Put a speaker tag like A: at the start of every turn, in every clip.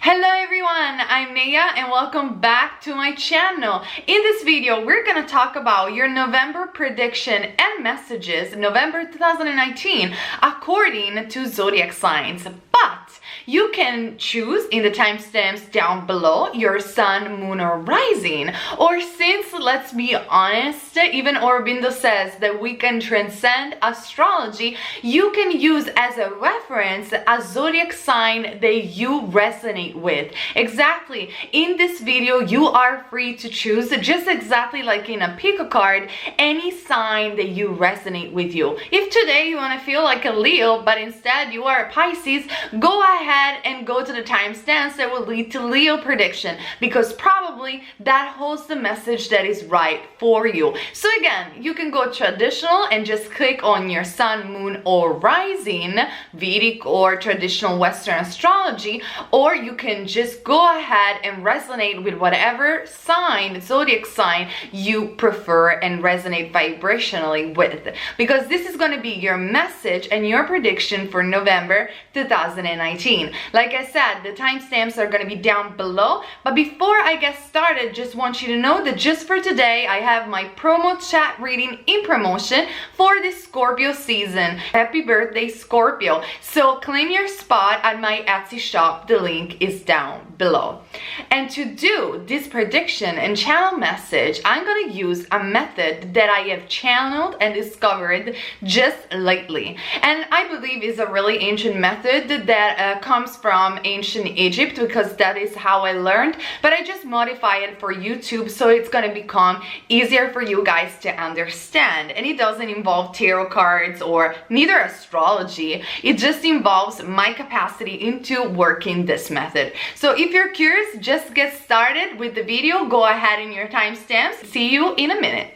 A: Hello everyone, I'm Naya and welcome back to my channel. In this video, we're going to talk about your November prediction and messages, November 2019, according to zodiac signs. But you can choose in the timestamps down below your sun, moon, or rising. Or since, let's be honest, even Aurobindo says that we can transcend astrology, you can use as a reference a zodiac sign that you resonate with. Exactly. In this video, you are free to choose, just exactly like in a pick a card, any sign that you resonate with you. If today you want to feel like a Leo, but instead you are a Pisces, go ahead and go to the timestamps that will lead to Leo prediction, because probably that holds the message that is right for you. So again, you can go traditional and just click on your sun, moon, or rising, Vedic or traditional Western astrology, or you can just go ahead and resonate with whatever sign, zodiac sign, you prefer and resonate vibrationally with, because this is going to be your message and your prediction for November 2019. Like I said, the timestamps are going to be down below, but before I get started, just want you to know that just for today, I have my promo chat reading in promotion for this Scorpio season. Happy birthday, Scorpio. So claim your spot at my Etsy shop. The link is down below. And to do this prediction and channel message, I'm going to use a method that I have channeled and discovered just lately. And I believe is a really ancient method that comes from ancient Egypt, because that is how I learned, but I just modify it for YouTube so it's going to become easier for you guys to understand. And it doesn't involve tarot cards or neither astrology. It just involves my capacity into working this method. So if you're curious, just get started with the video. Go ahead in your timestamps. See you in a minute.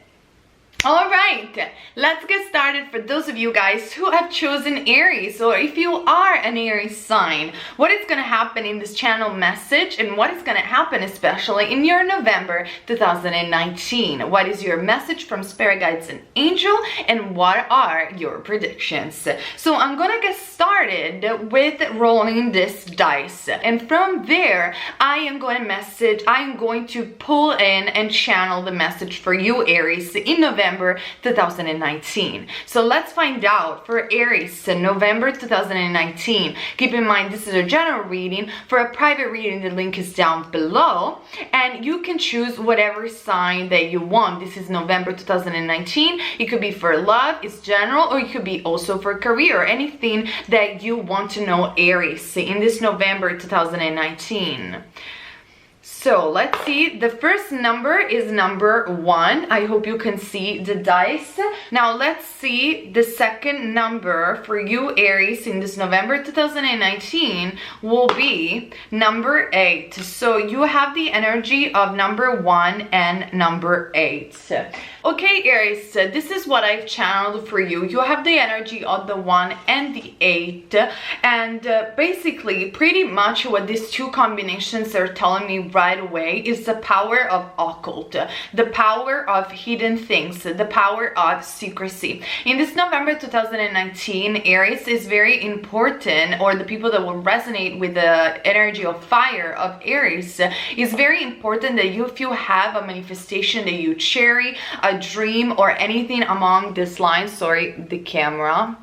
A: All right, let's get started. For those of you guys who have chosen Aries, or if you are an Aries sign, what is going to happen in this channel message and what is going to happen especially in your November 2019? What is your message from spirit guides and angel, and what are your predictions? So I'm going to get started with rolling this dice, and from there I am going to pull in and channel the message for you Aries in November 2019. So let's find out for Aries November 2019. Keep in mind this is a general reading. For a private reading, the link is down below, and you can choose whatever sign that you want. This is November 2019. It could be for love, it's general, or it could be also for career, anything that you want to know Aries in this November 2019. So let's see, the first number is number 1. I hope you can see the dice. Now let's see the second number for you Aries in this November 2019 will be number 8. So you have the energy of number 1 and number 8. Okay Aries, this is what I've channeled for you. You have the energy of the 1 and the 8, and basically pretty much what these two combinations are telling me right away is the power of occult, the power of hidden things, the power of secrecy. In this November 2019, Aries is very important, or the people that will resonate with the energy of fire of Aries, is very important that if you have a manifestation that you cherry, a dream, or anything along this line, sorry, the camera,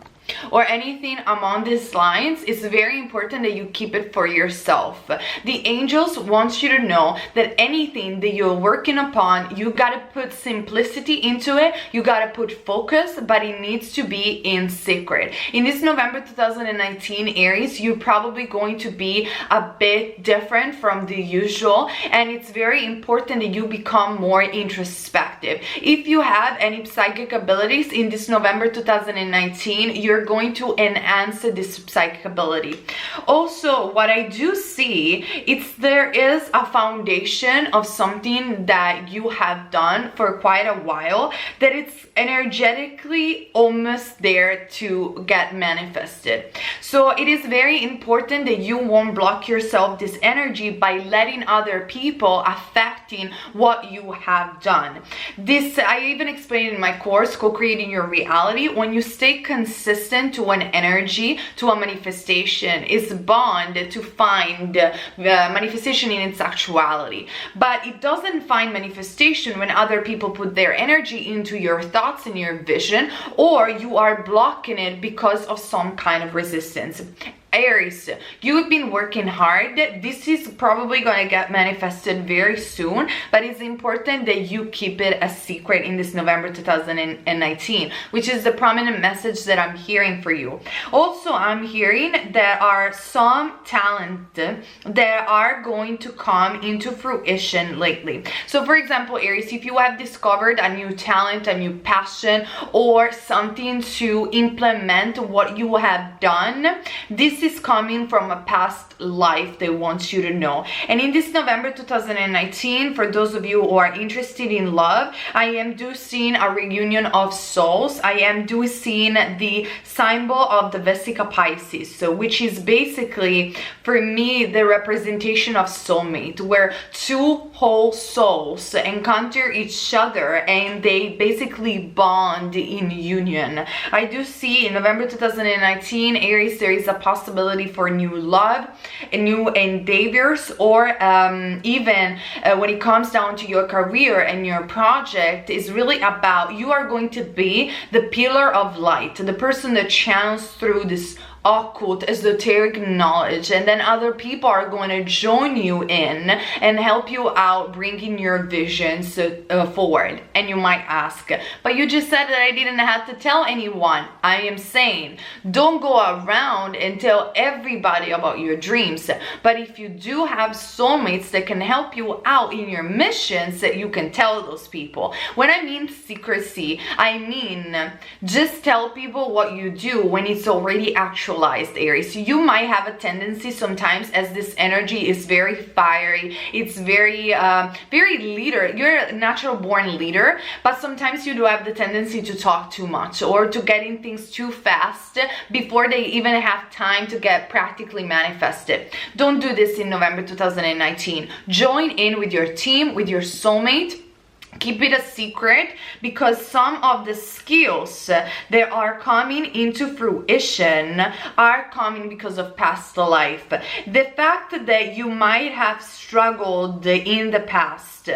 A: or anything among these lines, it's very important that you keep it for yourself. The angels want you to know that anything that you're working upon, you gotta put simplicity into it, you gotta put focus, but it needs to be in secret. In this November 2019 Aries, you're probably going to be a bit different from the usual, and it's very important that you become more introspective. If you have any psychic abilities in this November 2019, you're going to enhance this psychic ability. Also, what I do see, there is a foundation of something that you have done for quite a while that it's energetically almost there to get manifested. So it is very important that you won't block yourself this energy by letting other people affecting what you have done. This I even explained in my course, Co-Creating Your Reality. When you stay consistent resistant to an energy, to a manifestation, is bond to find manifestation in its actuality. But it doesn't find manifestation when other people put their energy into your thoughts and your vision, or you are blocking it because of some kind of resistance. Aries, you've been working hard. This is probably going to get manifested very soon, but it's important that you keep it a secret in this November 2019, which is the prominent message that I'm hearing for you. Also, I'm hearing there are some talent that are going to come into fruition lately. So for example, Aries, if you have discovered a new talent, a new passion, or something to implement what you have done, this is coming from a past life they want you to know. And in this November 2019, for those of you who are interested in love, I am seeing a reunion of souls. I am seeing the symbol of the Vesica Pisces, so which is basically for me the representation of soulmate, where two whole souls encounter each other and they basically bond in union. I do see in November 2019, Aries, there is a possibility for new love and new endeavors, or even when it comes down to your career and your project, is really about you are going to be the pillar of light, the person that channels through this occult esoteric knowledge, and then other people are going to join you in and help you out bringing your visions forward. And you might ask, but you just said that I didn't have to tell anyone. I am saying, don't go around and tell everybody about your dreams, but if you do have soulmates that can help you out in your missions, that you can tell those people. When I mean secrecy, I mean just tell people what you do when it's already actual. Aries, you might have a tendency sometimes, as this energy is very fiery, it's very very leader, you're a natural born leader, but sometimes you do have the tendency to talk too much or to getting things too fast before they even have time to get practically manifested. Don't do this in November 2019. Join in with your team, with your soulmate. Keep it a secret, because some of the skills that are coming into fruition are coming because of past life. The fact that you might have struggled in the past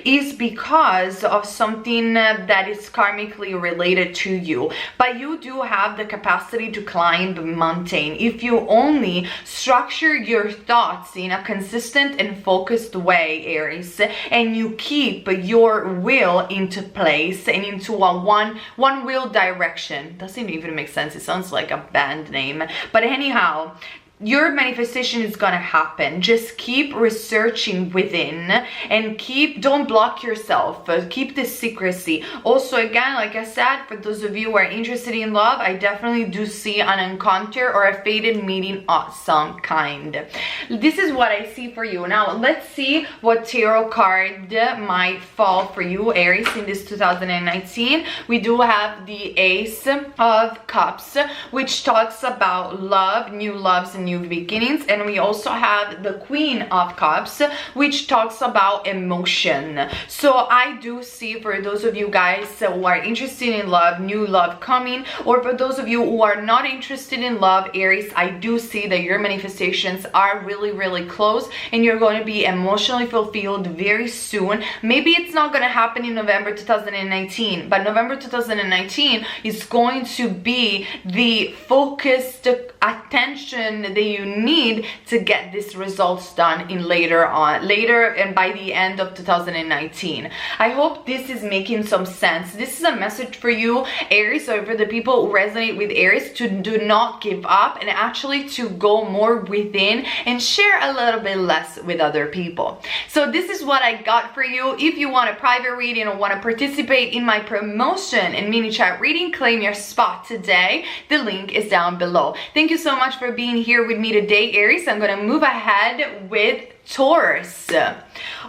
A: is because of something that is karmically related to you, but you do have the capacity to climb the mountain if you only structure your thoughts in a consistent and focused way, Aries, and you keep your will into place and into a one will direction. Doesn't even make sense. It sounds like a band name, but anyhow, your manifestation is gonna happen. Just keep researching within and don't block yourself. Keep the secrecy. Also, again, like I said, for those of you who are interested in love, I definitely do see an encounter or a fated meeting of some kind. This is what I see for you. Now, let's see what tarot card might fall for you, Aries, in this 2019. We do have the Ace of Cups, which talks about love, new loves, and new beginnings, and we also have the Queen of Cups, which talks about emotion. So I do see, for those of you guys who are interested in love, new love coming, or for those of you who are not interested in love, Aries, I do see that your manifestations are really close and you're going to be emotionally fulfilled very soon. Maybe it's not going to happen in November 2019, but November 2019 is going to be the focused attention that you need to get these results done in later and by the end of 2019. I hope this is making some sense. This is a message for you, Aries, or for the people who resonate with Aries, to do not give up and actually to go more within and share a little bit less with other people. So this is what I got for you. If you want a private reading or want to participate in my promotion and mini chat reading, claim your spot today. The link is down below. Thank you so much for being here with me today, Aries. I'm going to move ahead with Taurus.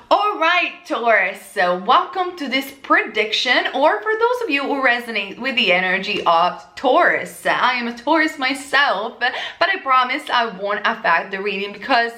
A: All right, Taurus, welcome to this prediction, or for those of you who resonate with the energy of Taurus. I am a Taurus myself, but I promise I won't affect the reading, because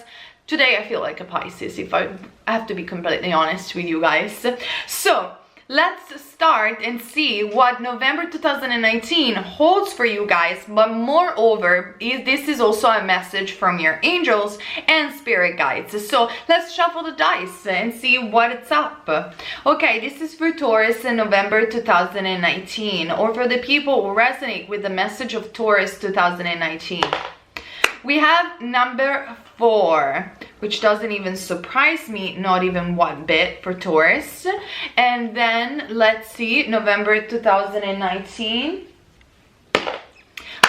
A: today I feel like a Pisces, if I have to be completely honest with you guys. So let's start and see what November 2019 holds for you guys. But moreover, this is also a message from your angels and spirit guides. So let's shuffle the dice and see what it's up. Okay, this is for Taurus in November 2019, or for the people who resonate with the message of Taurus 2019. We have number 4, which doesn't even surprise me, not even one bit, for Taurus. And then let's see, November 2019.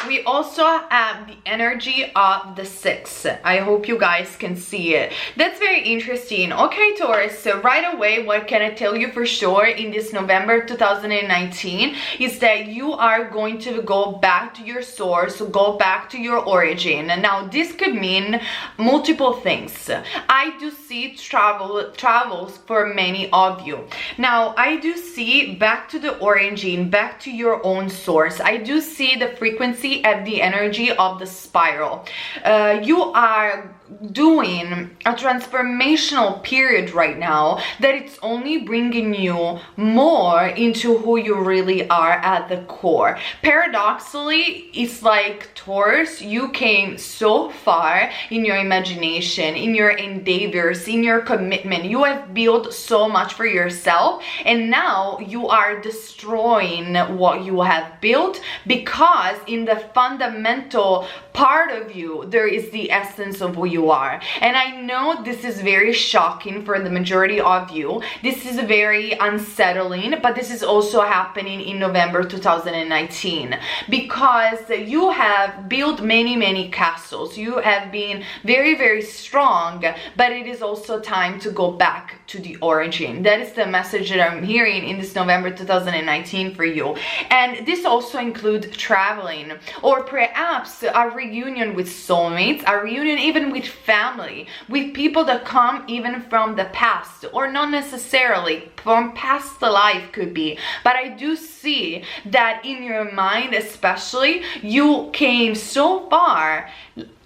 A: We also have the energy of the 6. I hope you guys can see it. That's very interesting. Okay, Taurus, so right away, what can I tell you for sure in this November 2019 is that you are going to go back to your source, go back to your origin. Now, this could mean multiple things. I do see travels for many of you. Now, I do see back to the origin, back to your own source. I do see the frequency at the energy of the spiral. You are doing a transformational period right now that it's only bringing you more into who you really are at the core. Paradoxically, it's like Taurus, you came so far in your imagination, in your endeavors, in your commitment. You have built so much for yourself, and now you are destroying what you have built, because in the fundamental part of you there is the essence of who you are. And I know this is very shocking for the majority of you. This is very unsettling, but this is also happening in November 2019, because you have built many castles. You have been very strong, but it is also time to go back to the origin. That is the message that I'm hearing in this November 2019 for you. And this also includes traveling, or perhaps a reunion with soulmates, a reunion even with family, with people that come even from the past, or not necessarily from past life, could be. But I do see that in your mind especially, you came so far,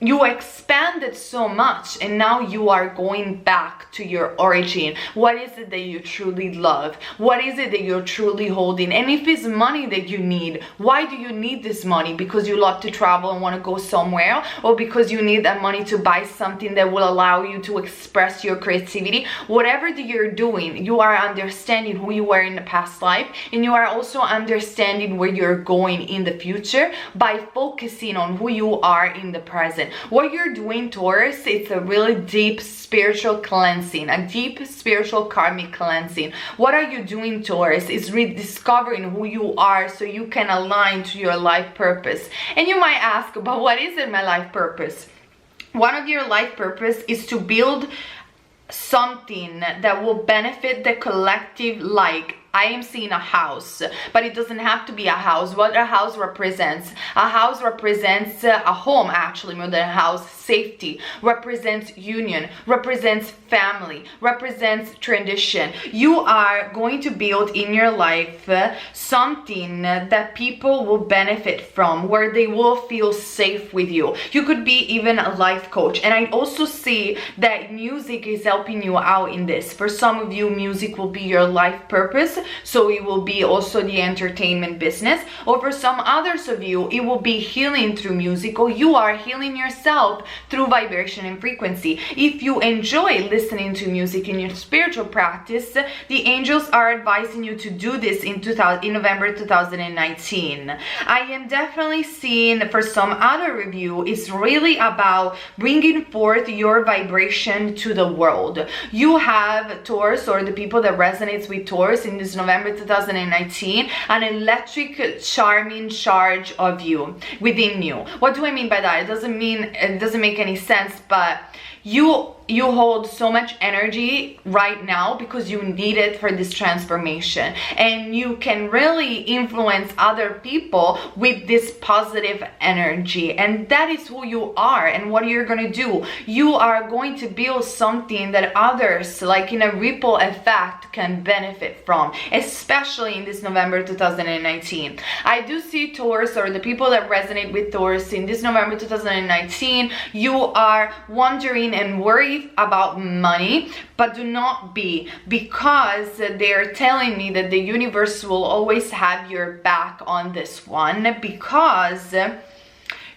A: you expanded so much, and now you are going back to your origin. What is it that you truly love? What is it that you're truly holding? And if it's money that you need, why do you need this money? Because you love to travel and want to go somewhere, or because you need that money to buy something that will allow you to express your creativity? Whatever that you're doing, you are understanding who you were in the past life, and you are also understanding where you're going in the future by focusing on who you are in the present. What you're doing, Taurus, it's a really deep spiritual cleansing, a deep spiritual karmic cleansing. What are you doing, Taurus? It's rediscovering who you are so you can align to your life purpose. And you might ask, but what is it, my life purpose? One of your life purpose is to build something that will benefit the collective. Like, I am seeing a house, but it doesn't have to be a house. What a house represents a home, actually, more than a house. Safety represents union, represents family, represents tradition. You are going to build in your life something that people will benefit from, where they will feel safe with you. You could be even a life coach. And I also see that music is helping you out in this. For some of you, music will be your life purpose, so it will be also the entertainment business. Or for some others of you, it will be healing through music, or you are healing yourself through vibration and frequency. If you enjoy listening to music in your spiritual practice, the angels are advising you to do this in November 2019. I am definitely seeing, for some other of you, it's really about bringing forth your vibration to the world. You have Taurus, or the people that resonates with Taurus in this November 2019, an electric charming charge of you within you. What do I mean by that? It doesn't make any sense, but you hold so much energy right now because you need it for this transformation, and you can really influence other people with this positive energy, and that is who you are. And what you're going to do, you are going to build something that others, like in a ripple effect, can benefit from, especially in this November 2019. I do see Taurus, or the people that resonate with Taurus in this November 2019, you are wondering and worried worried about money, but do not be, because they're telling me that the universe will always have your back on this one, because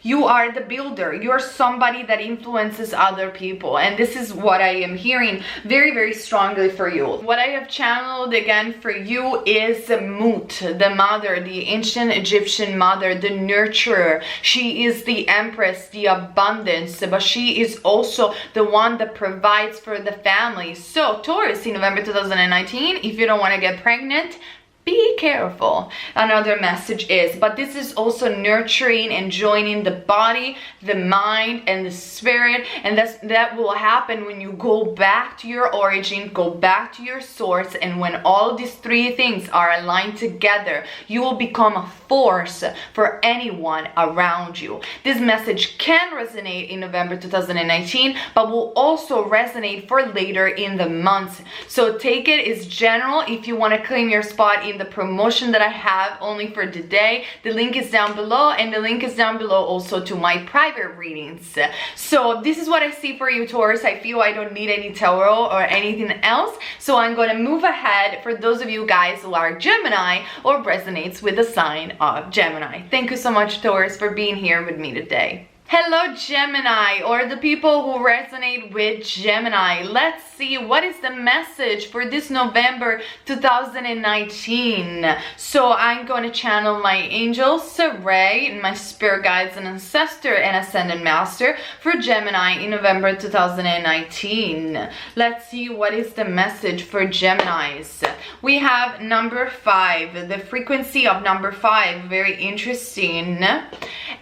A: you are the builder. You're somebody that influences other people. And this is what I am hearing very, very strongly for you. What I have channeled again for you is Mut, the mother, the ancient Egyptian mother, the nurturer. She is the empress, the abundance, but she is also the one that provides for the family. So Taurus in November 2019, if you don't want to get pregnant, be careful. Another message is, but this is also nurturing and joining the body, the mind, and the spirit, and that will happen when you go back to your origin, go back to your source, and when all these three things are aligned together, you will become a force for anyone around you. This message can resonate in November 2019, but will also resonate for later in the month. So take it as general. If you want to claim your spot in the promotion that I have only for today, the link is down below, and the link is down below also to my private readings. So this is what I see for you, Taurus. I feel I don't need any tarot or anything else, so I'm going to move ahead for those of you guys who are Gemini or resonates with the sign of Gemini. Thank you so much, Taurus, for being here with me today. Hello Gemini, or the people who resonate with Gemini. Let's see what is the message for this November 2019. So I'm going to channel my angels, Ray, my spirit guides and ancestor and ascendant master for Gemini in November 2019. Let's see what is the message for Geminis. We have number 5, the frequency of number 5, very interesting.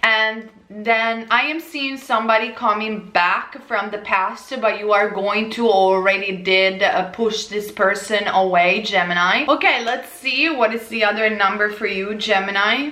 A: And then I am seeing somebody coming back from the past, but you are going to already did push this person away, Gemini. Okay, let's see what is the other number for you, Gemini.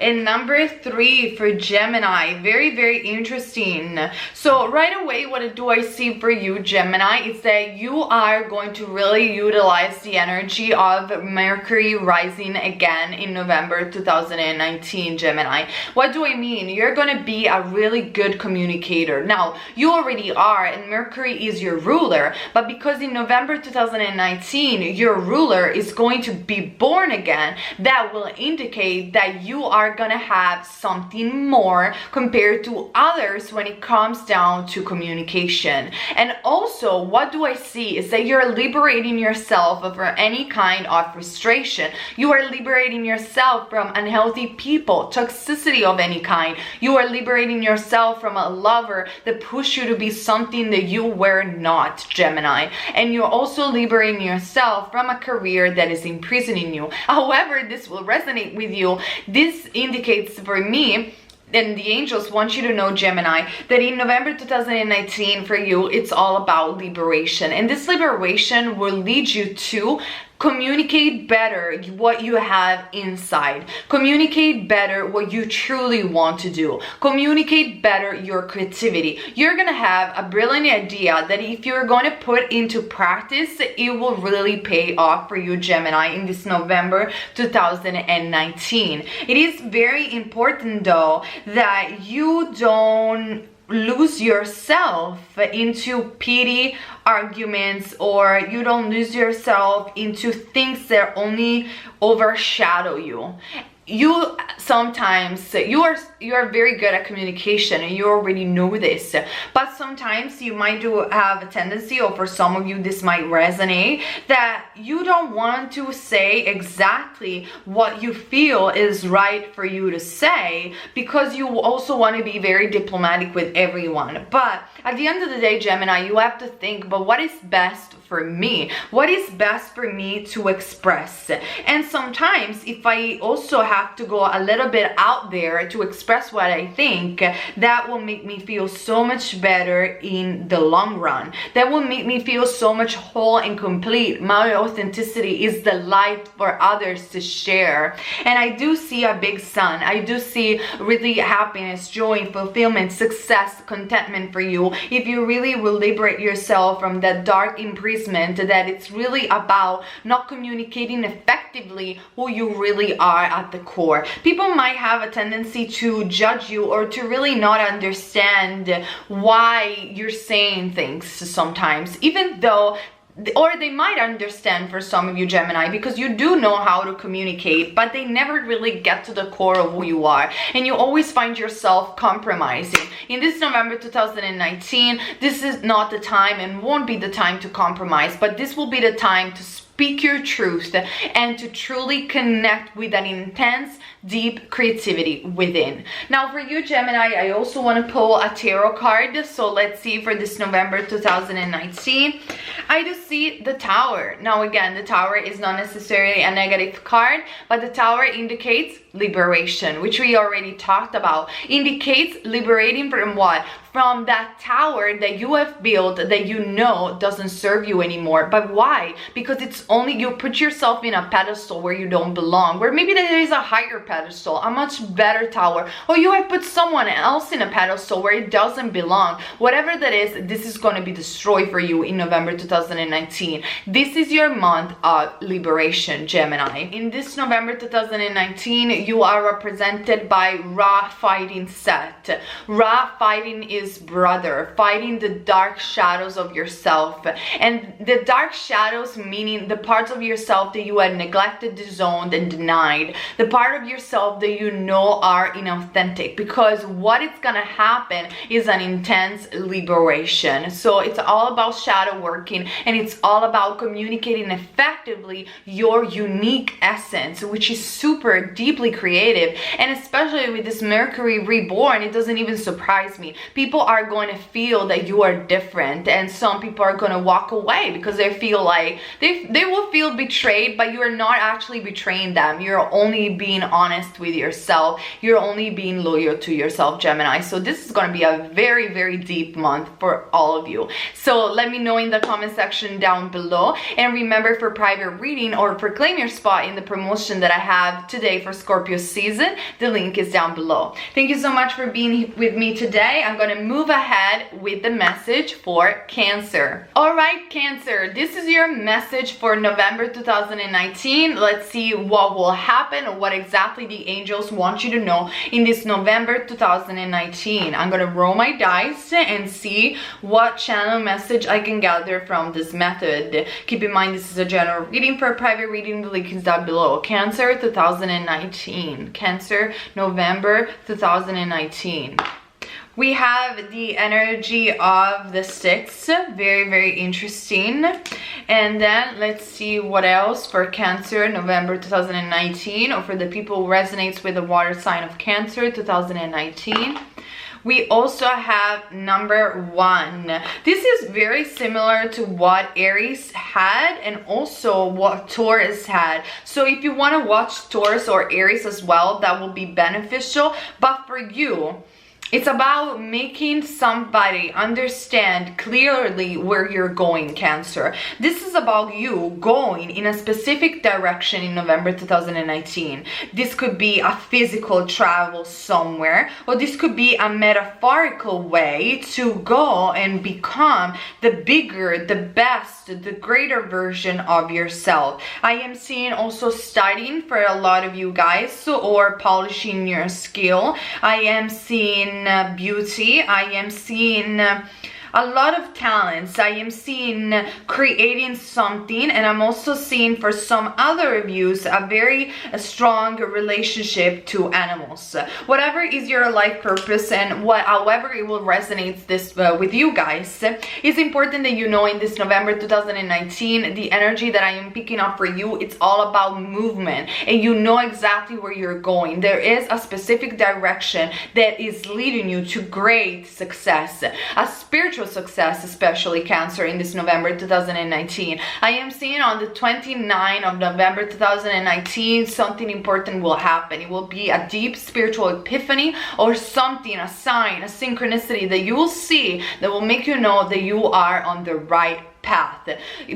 A: And number 3 for Gemini, very, very interesting. So right away, what do I see for you, Gemini? It's that you are going to really utilize the energy of Mercury rising again in November 2019, Gemini. What do I mean? You're going to be a really good communicator. Now, you already are, and Mercury is your ruler, but because in November 2019, your ruler is going to be born again, that will indicate that you are gonna have something more compared to others when it comes down to communication. And also, what do I see is that you're liberating yourself from any kind of frustration. You are liberating yourself from unhealthy people, toxicity of any kind. You are liberating yourself from a lover that pushed you to be something that you were not, Gemini. And you're also liberating yourself from a career that is imprisoning you. However, this will resonate with you. This indicates for me, and the angels want you to know, Gemini, that in November 2019 for you, it's all about liberation. And this liberation will lead you to communicate better what you have inside. Communicate better what you truly want to do. Communicate better your creativity. You're gonna have a brilliant idea that if you're gonna put into practice, it will really pay off for you, Gemini, in this November 2019. It is very important though that you don't lose yourself into petty arguments, or you don't lose yourself into things that only overshadow you. You sometimes, you are very good at communication, and you already know this, but sometimes you might have a tendency, or for some of you this might resonate, that you don't want to say exactly what you feel is right for you to say, because you also want to be very diplomatic with everyone. But at the end of the day, Gemini, you have to think, but what is best for me? What is best for me to express? And sometimes if I also have to go a little bit out there to express what I think, that will make me feel so much better in the long run. That will make me feel so much whole and complete. My authenticity is the light for others to share. And I do see a big sun. I do see really happiness, joy, fulfillment, success, contentment for you if you really will liberate yourself from that dark imprisonment increasement, that it's really about not communicating effectively who you really are at the core. People might have a tendency to judge you or to really not understand why you're saying things sometimes, even though, or they might understand for some of you Gemini, because you do know how to communicate, but they never really get to the core of who you are, and you always find yourself compromising. In this November 2019, this is not the time and won't be the time to compromise, but this will be the time to speak your truth and to truly connect with an intense, deep creativity within. Now for you Gemini, I also want to pull a tarot card. So let's see for this November 2019. I do see the Tower. Now again, the Tower is not necessarily a negative card, but the Tower indicates liberation, which we already talked about. Indicates liberating from what? From that tower that you have built that you know doesn't serve you anymore. But why? Because it's only you put yourself in a pedestal where you don't belong, where maybe there is a higher pedestal, a much better tower, or you have put someone else in a pedestal where it doesn't belong. Whatever that is, this is going to be destroyed for you in November 2019. This is your month of liberation, Gemini. In this November 2019, you are represented by Ra fighting Set. Ra fighting is brother, fighting the dark shadows of yourself. And the dark shadows meaning the parts of yourself that you had neglected, disowned, and denied. The part of yourself that you know are inauthentic, because what is gonna happen is an intense liberation. So it's all about shadow working, and it's all about communicating effectively your unique essence, which is super deeply creative. And especially with this Mercury reborn, it doesn't even surprise me. People are going to feel that you are different, and some people are going to walk away because they feel like they will feel betrayed, but you are not actually betraying them. You're only being honest with yourself. You're only being loyal to yourself, Gemini. So this is going to be a very, very deep month for all of you. So let me know in the comment section down below, and remember, for private reading or for claim your spot in the promotion that I have today for Scorpio season, the link is down below. Thank you so much for being with me today. I'm going to move ahead with the message for Cancer. All right, Cancer, this is your message for November 2019. Let's see what will happen or what exactly the angels want you to know in this November 2019. I'm going to roll my dice and see what channel message I can gather from this method. Keep in mind, this is a general reading. For a private reading, the link is down below. Cancer 2019. Cancer, November 2019. We have the energy of the Six, very, very interesting. And then let's see what else for Cancer, November 2019, or for the people who resonates with the water sign of Cancer, 2019. We also have number 1. This is very similar to what Aries had and also what Taurus had. So if you want to watch Taurus or Aries as well, that will be beneficial. But for you, it's about making somebody understand clearly where you're going, Cancer. This is about you going in a specific direction in November 2019. This could be a physical travel somewhere, or this could be a metaphorical way to go and become the bigger, the best, the greater version of yourself. I am seeing also studying for a lot of you guys, or polishing your skill. I am seeing beauty. I am seeing a lot of talents. I am seeing creating something, and I'm also seeing for some other of you a very strong relationship to animals. Whatever is your life purpose and however it will resonate this with you guys, it's important that you know in this November 2019, the energy that I am picking up for you, it's all about movement, and you know exactly where you're going. There is a specific direction that is leading you to great success, a spiritual success, especially Cancer, in this November 2019. I am seeing on the 29th of November 2019, something important will happen. It will be a deep spiritual epiphany or something, a sign, a synchronicity that you will see that will make you know that you are on the right path.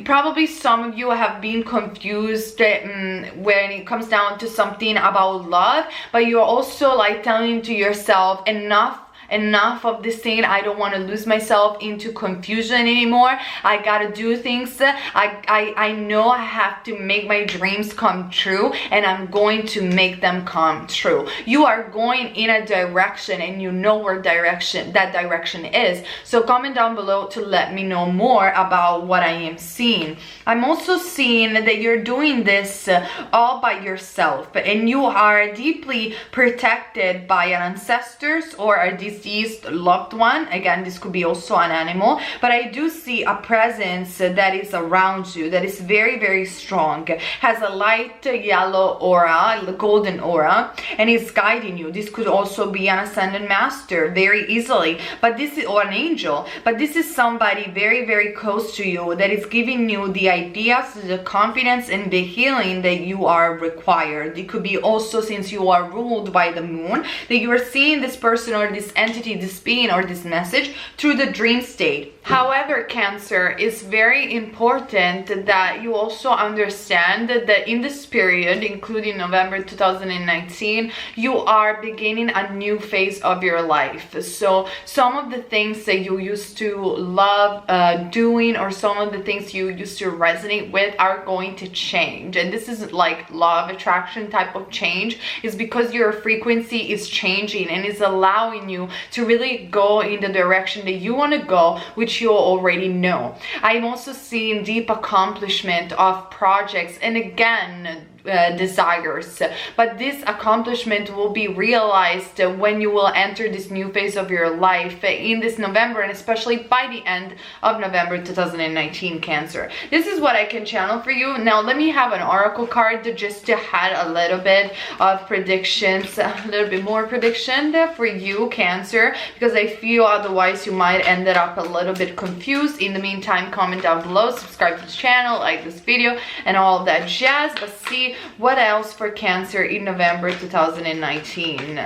A: Probably some of you have been confused when it comes down to something about love, but you're also like telling to yourself, enough of this thing. I don't want to lose myself into confusion anymore. I gotta do things. I know I have to make my dreams come true, and I'm going to make them come true. You are going in a direction, and you know where that direction is. So comment down below to let me know more about what I am seeing. I'm also seeing that you're doing this all by yourself, and you are deeply protected by an ancestors or a deceased loved one. Again, this could be also an animal, but I do see a presence that is around you that is very, very strong, has a light yellow aura, golden aura, and is guiding you. This could also be an ascended master very easily, but this is, or an angel, but this is somebody very, very close to you that is giving you the ideas, the confidence, and the healing that you are required. It could be also, since you are ruled by the moon, that you are seeing this person or this entity, this being or this message through the dream state. However, Cancer, it's very important that you also understand that in this period, including November 2019, you are beginning a new phase of your life. So some of the things that you used to love doing, or some of the things you used to resonate with, are going to change. And this is like law of attraction type of change, is because your frequency is changing and is allowing you to really go in the direction that you want to go, which you already know. I'm also seeing deep accomplishment of projects, and again, desires, but this accomplishment will be realized when you will enter this new phase of your life in this November, and especially by the end of November 2019, Cancer. This is what I can channel for you. Now let me have an oracle card just to add a little bit of predictions, a little bit more prediction for you, Cancer, because I feel otherwise you might end up a little bit confused. In the meantime, comment down below, subscribe to the channel, like this video, and all that jazz. But see what else for Cancer in November 2019.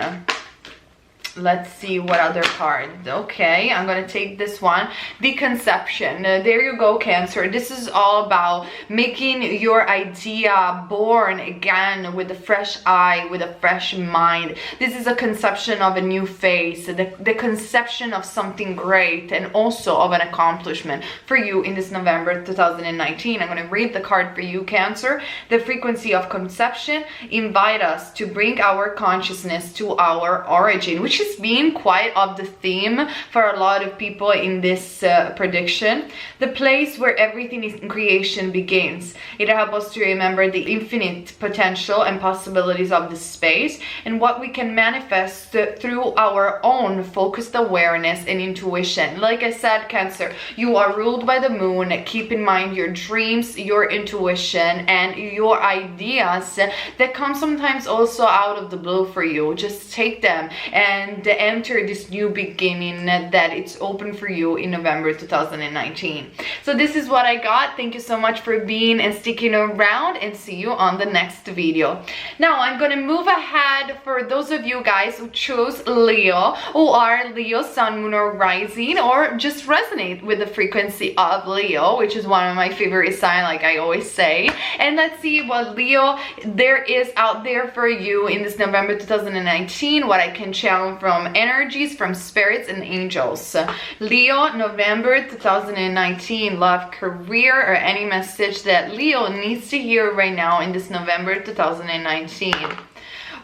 A: Let's see what other card. Okay, I'm gonna take this one, the conception. There you go, Cancer. This is all about making your idea born again with a fresh eye, with a fresh mind. This is a conception of a new phase, the conception of something great, and also of an accomplishment for you in this November 2019. I'm gonna read the card for you, Cancer. The frequency of conception invite us to bring our consciousness to our origin, which is being quite of the theme for a lot of people in this prediction. The place where everything in creation begins. It helps us to remember the infinite potential and possibilities of the space, and what we can manifest through our own focused awareness and intuition. Like I said, Cancer, you are ruled by the moon. Keep in mind your dreams, your intuition, and your ideas that come sometimes also out of the blue for you. Just take them and enter this new beginning that it's open for you in November 2019. So this is what I got. Thank you so much for being and sticking around, and see you on the next video. Now I'm gonna move ahead for those of you guys who chose Leo, who are Leo sun, moon, or rising, or just resonate with the frequency of Leo, which is one of my favorite signs, like I always say. And let's see what Leo there is out there for you in this November 2019, what I can channel from energies, from spirits and angels. Leo, November 2019, love, career, or any message that Leo needs to hear right now in this November 2019.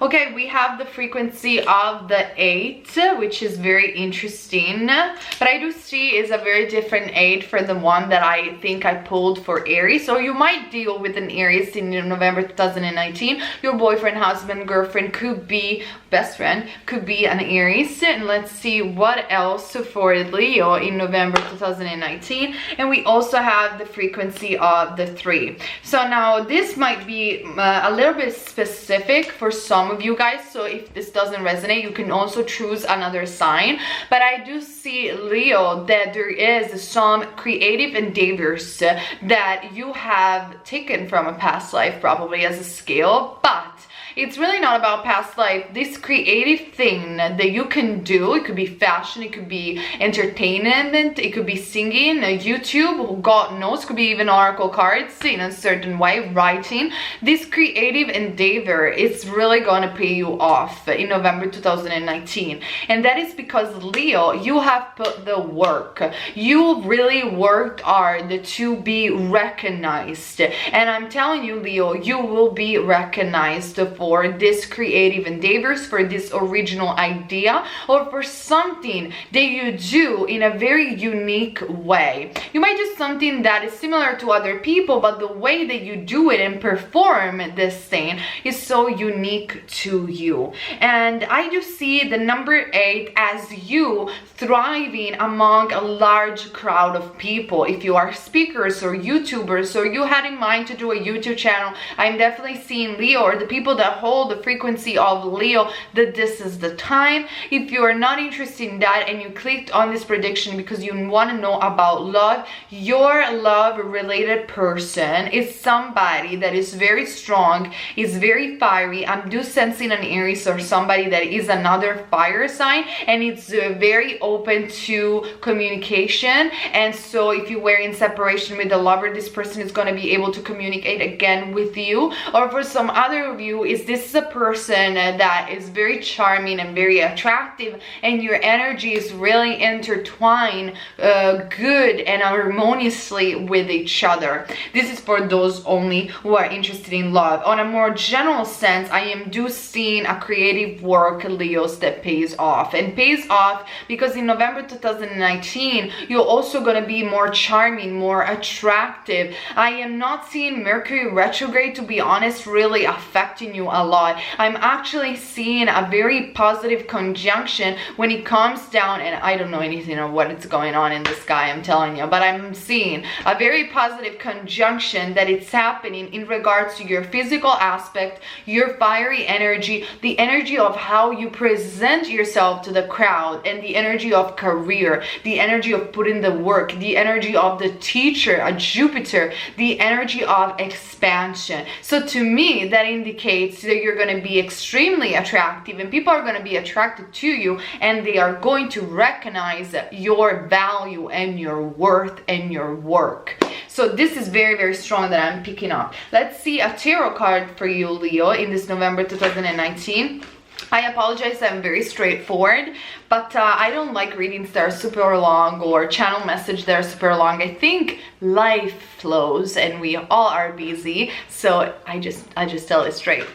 A: Okay, we have the frequency of the 8, which is very interesting, but I do see is a very different 8 for the one that I think I pulled for Aries. So you might deal with an Aries in November 2019. Your boyfriend, husband, girlfriend, could be best friend, could be an Aries. And let's see what else for Leo in November 2019. And we also have the frequency of the 3. So now this might be a little bit specific for some of you guys, so if this doesn't resonate, you can also choose another sign. But I do see, Leo, that there is some creative endeavors that you have taken from a past life, probably as a skill, but it's really not about past life. This creative thing that you can do, it could be fashion, it could be entertainment, it could be singing, YouTube, God knows, could be even oracle cards in a certain way, writing. This creative endeavor is really going to pay you off in November 2019. And that is because, Leo, you have put the work. You really worked hard to be recognized. And I'm telling you, Leo, you will be recognized for this creative endeavors, for this original idea, or for something that you do in a very unique way. You might do something that is similar to other people, but the way that you do it and perform this thing is so unique to you. And I do see the number 8 as you thriving among a large crowd of people. If you are speakers or YouTubers, or you had in mind to do a YouTube channel, I'm definitely seeing, Leo, or the people that hold the frequency of Leo, that this is the time. If you are not interested in that and you clicked on this prediction because you want to know about love, your love related person is somebody that is very strong, is very fiery. I'm sensing an Aries or somebody that is another fire sign, and it's very open to communication. And so if you were in separation with a lover, this person is going to be able to communicate again with you. Or for some other of you, this is a person that is very charming and very attractive, and your energy is really intertwined good and harmoniously with each other. This is for those only who are interested in love. On a more general sense, I am seeing a creative work, Leos, that pays off. And pays off because in November 2019, you're also going to be more charming, more attractive. I am not seeing Mercury retrograde, to be honest, really affecting you a lot. I'm actually seeing a very positive conjunction when it comes down, and I don't know anything of what is going on in the sky, I'm telling you, but I'm seeing a very positive conjunction that it's happening in regards to your physical aspect, your fiery energy, the energy of how you present yourself to the crowd, and the energy of career, the energy of putting the work, the energy of the teacher, a Jupiter, the energy of expansion. So to me, that indicates that you're going to be extremely attractive, and people are going to be attracted to you, and they are going to recognize your value and your worth and your work. So this is very, very strong that I'm picking up. Let's see a tarot card for you, Leo, in this November 2019. I apologize, I'm very straightforward, but I don't like readings that are super long or channel message that are super long. I think life flows and we all are busy, so I just tell it straight.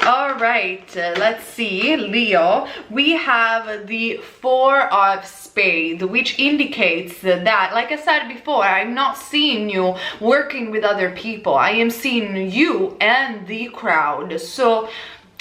A: All right, let's see, Leo. We have the 4 of Spades, which indicates that, like I said before, I'm not seeing you working with other people. I am seeing you and the crowd. So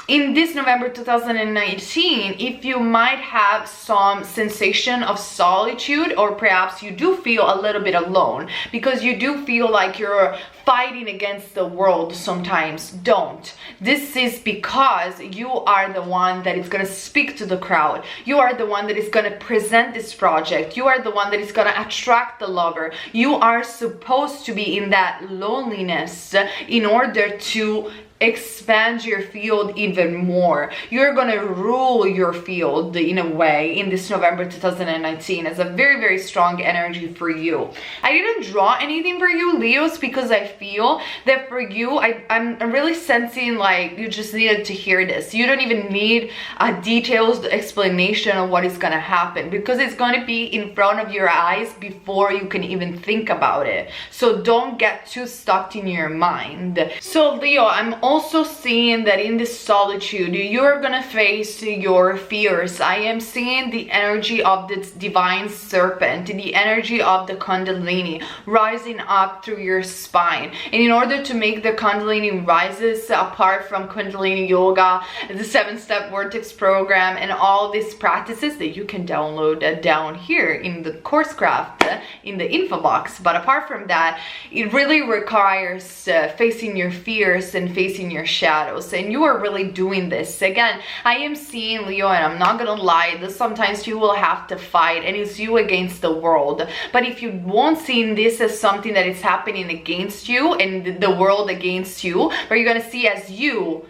A: in this November 2019, if you might have some sensation of solitude, or perhaps you do feel a little bit alone because you do feel like you're fighting against the world sometimes, don't. This is because you are the one that is going to speak to the crowd. You are the one that is going to present this project. You are the one that is going to attract the lover. You are supposed to be in that loneliness in order to expand your field even more. You're gonna rule your field in a way in this November 2019 as a very, very strong energy for you. I didn't draw anything for you, Leos, because I feel that for you, I'm really sensing like you just needed to hear this. You don't even need a detailed explanation of what is gonna happen, because it's gonna be in front of your eyes before you can even think about it. So don't get too stuck in your mind. So Leo, I'm also seeing that in this solitude, you're gonna face your fears. I am seeing the energy of the divine serpent, the energy of the Kundalini rising up through your spine. And in order to make the Kundalini rises, apart from Kundalini yoga, the 7-step vortex program, and all these practices that you can download down here in the course craft in the info box, but apart from that, it really requires facing your fears and facing your shadows, and you are really doing this. Again, I am seeing, Leo, and I'm not gonna lie, that sometimes you will have to fight, and it's you against the world. But if you won't see this as something that is happening against you and the world against you, but you're gonna see as you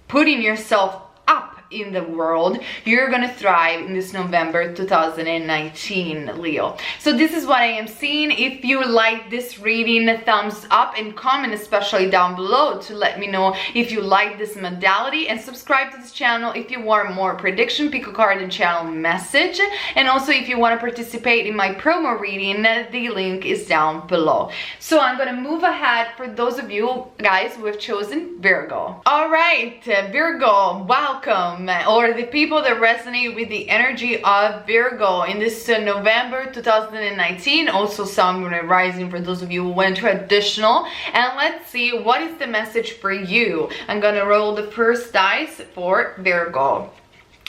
A: putting yourself up in the world, you're gonna thrive in this November 2019, Leo. So this is what I am seeing. If you like this reading, thumbs up and comment, especially down below, to let me know if you like this modality, and subscribe to this channel if you want more prediction, pick a card and channel message. And also if you want to participate in my promo reading, the link is down below. So I'm gonna move ahead for those of you guys who have chosen Virgo. All right, Virgo, welcome. Or the people that resonate with the energy of Virgo in this November 2019. Also Sun, Moon, and Rising for those of you who went traditional. And let's see what is the message for you. I'm gonna roll the first dice for Virgo.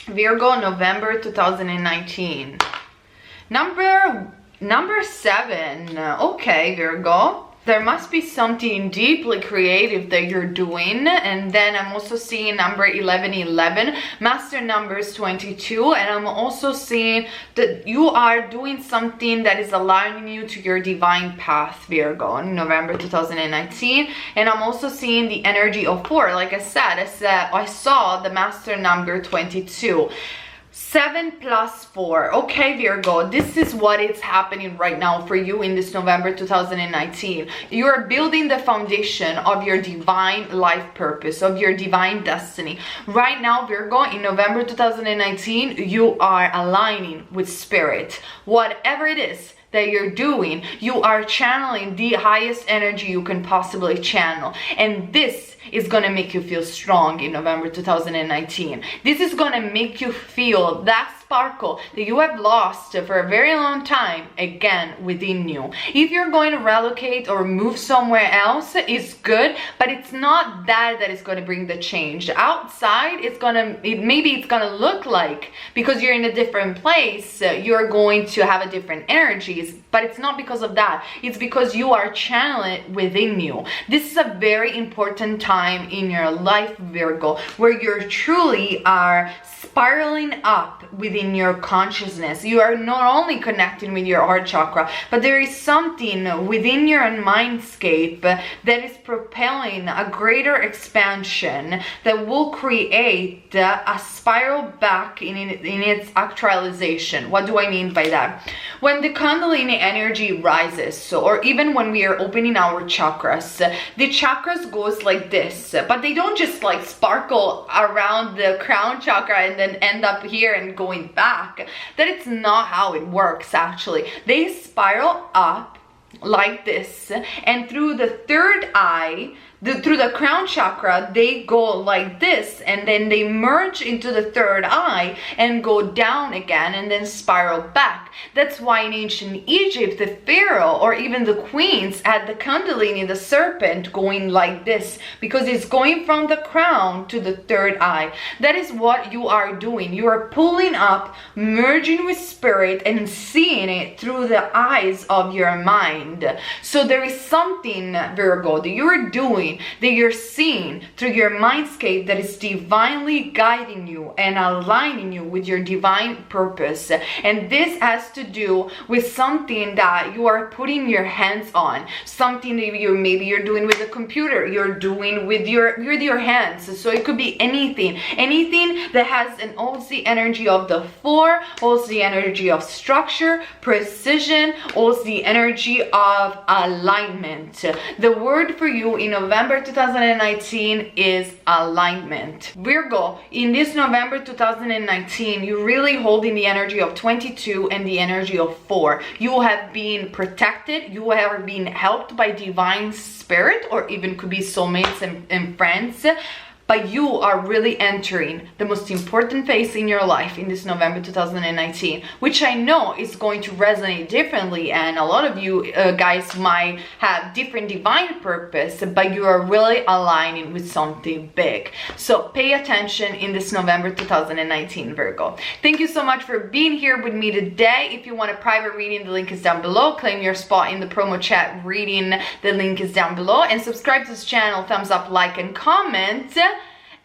A: Virgo, November 2019. Number 7. Okay, Virgo. There must be something deeply creative that you're doing. And then I'm also seeing number 1111, master numbers 22, and I'm also seeing that you are doing something that is aligning you to your divine path, Virgo, in November 2019. And I'm also seeing the energy of 4. Like I said, I saw the master number 22. 7 plus 4. Okay, Virgo, this is what is happening right now for you in this November 2019. You're building the foundation of your divine life purpose, of your divine destiny. Right now, Virgo, in November 2019, you are aligning with spirit. Whatever it is that you're doing, you are channeling the highest energy you can possibly channel. And this is gonna make you feel strong in November 2019. This is gonna make you feel that sparkle that you have lost for a very long time again within you. If you're going to relocate or move somewhere else, it's good, but it's not that is going to bring the change. Outside, maybe it's gonna look like, because you're in a different place, you're going to have a different energies, but it's not because of that. It's because you are channeling within you. This is a very important time in your life, Virgo, where you truly are spiraling up within your consciousness. You are not only connecting with your heart chakra, but there is something within your mindscape that is propelling a greater expansion that will create a spiral back in its actualization. What do I mean by that? When the Kundalini energy rises, or even when we are opening our chakras, the chakras goes like this, but they don't just like sparkle around the crown chakra and then end up here and going back. That it's not how it works actually. They spiral up like this, and through the third eye, through the crown chakra, they go like this, and then they merge into the third eye and go down again and then spiral back. That's why in ancient Egypt, the pharaoh or even the queens had the Kundalini, the serpent, going like this, because it's going from the crown to the third eye. That is what you are doing. You are pulling up, merging with spirit, and seeing it through the eyes of your mind. So there is something, Virgo, that you are doing, that you're seeing through your mindscape, that is divinely guiding you and aligning you with your divine purpose. And this has to do with something that you are putting your hands on, something that maybe you're doing with the computer, you're doing with your hands. So it could be anything that has an holds the energy of the 4, holds the energy of structure, precision, holds the energy of alignment. The word for you in November 2019 is alignment. Virgo, in this November 2019, you're really holding the energy of 22 and the energy of 4. You have been protected, you have been helped by divine spirit, or even could be soulmates and friends. But you are really entering the most important phase in your life in this November 2019, which I know is going to resonate differently. And a lot of you guys might have different divine purpose, but you are really aligning with something big. So pay attention in this November 2019, Virgo. Thank you so much for being here with me today. If you want a private reading, the link is down below. Claim your spot in the promo chat reading, the link is down below. And subscribe to this channel, thumbs up, like, and comment,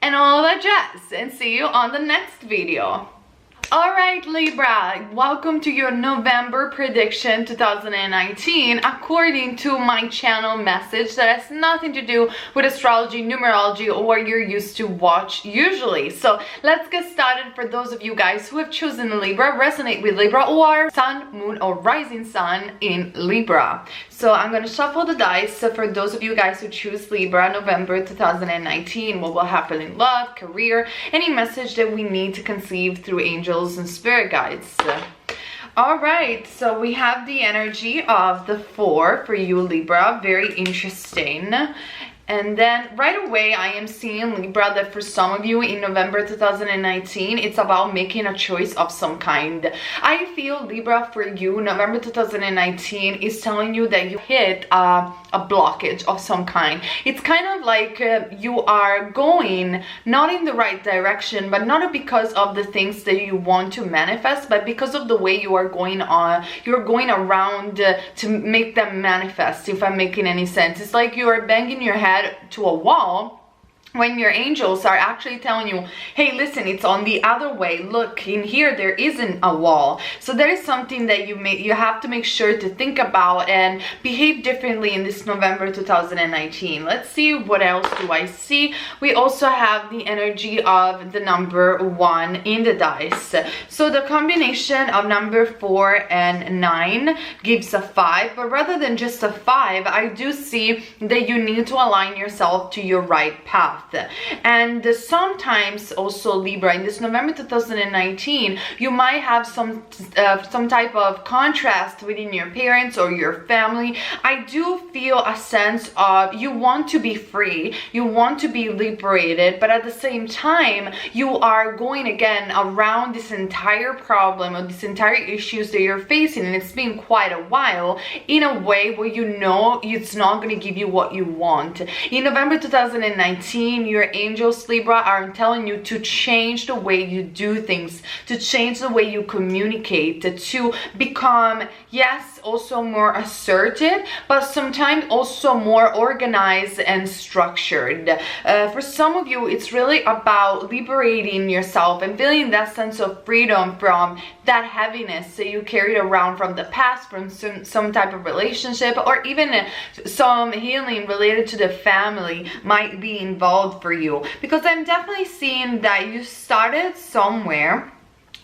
A: and all that jazz. And see you on the next video. Alright Libra, welcome to your November prediction 2019 according to my channel message that has nothing to do with astrology, numerology, or what you're used to watch usually. So let's get started. For those of you guys who have chosen Libra, resonate with Libra, or Sun, Moon, or Rising Sun in Libra. So I'm going to shuffle the dice. So for those of you guys who choose Libra, November 2019, what will happen in love, career, any message that we need to conceive through angels and spirit guides. All right, so we have the energy of the 4 for you Libra, very interesting. And then right away I am seeing Libra that for some of you in November 2019 it's about making a choice of some kind. I feel Libra for you November 2019 is telling you that you hit a blockage of some kind. It's kind of like you are going not in the right direction, but not because of the things that you want to manifest, but because of the way you are going on. You're going around to make them manifest, if I'm making any sense. It's like you are banging your head to a wall when your angels are actually telling you, hey, listen, it's on the other way. Look, in here there isn't a wall. So there is something that you have to make sure to think about and behave differently in this November 2019. Let's see, what else do I see? We also have the energy of the number 1 in the dice. So the combination of number 4 and 9 gives a 5, but rather than just a 5, I do see that you need to align yourself to your right path. And sometimes also Libra in this November 2019 you might have some type of contrast within your parents or your family. I do feel a sense of you want to be free, you want to be liberated, but at the same time you are going again around this entire problem or this entire issues that you're facing, and it's been quite a while, in a way where you know it's not going to give you what you want. In November 2019 your angels Libra are telling you to change the way you do things, to change the way you communicate, to become, yes, also more assertive, but sometimes also more organized and structured. For some of you it's really about liberating yourself and feeling that sense of freedom from that heaviness that you carried around from the past, from some type of relationship, or even some healing related to the family might be involved for you, because I'm definitely seeing that you started somewhere.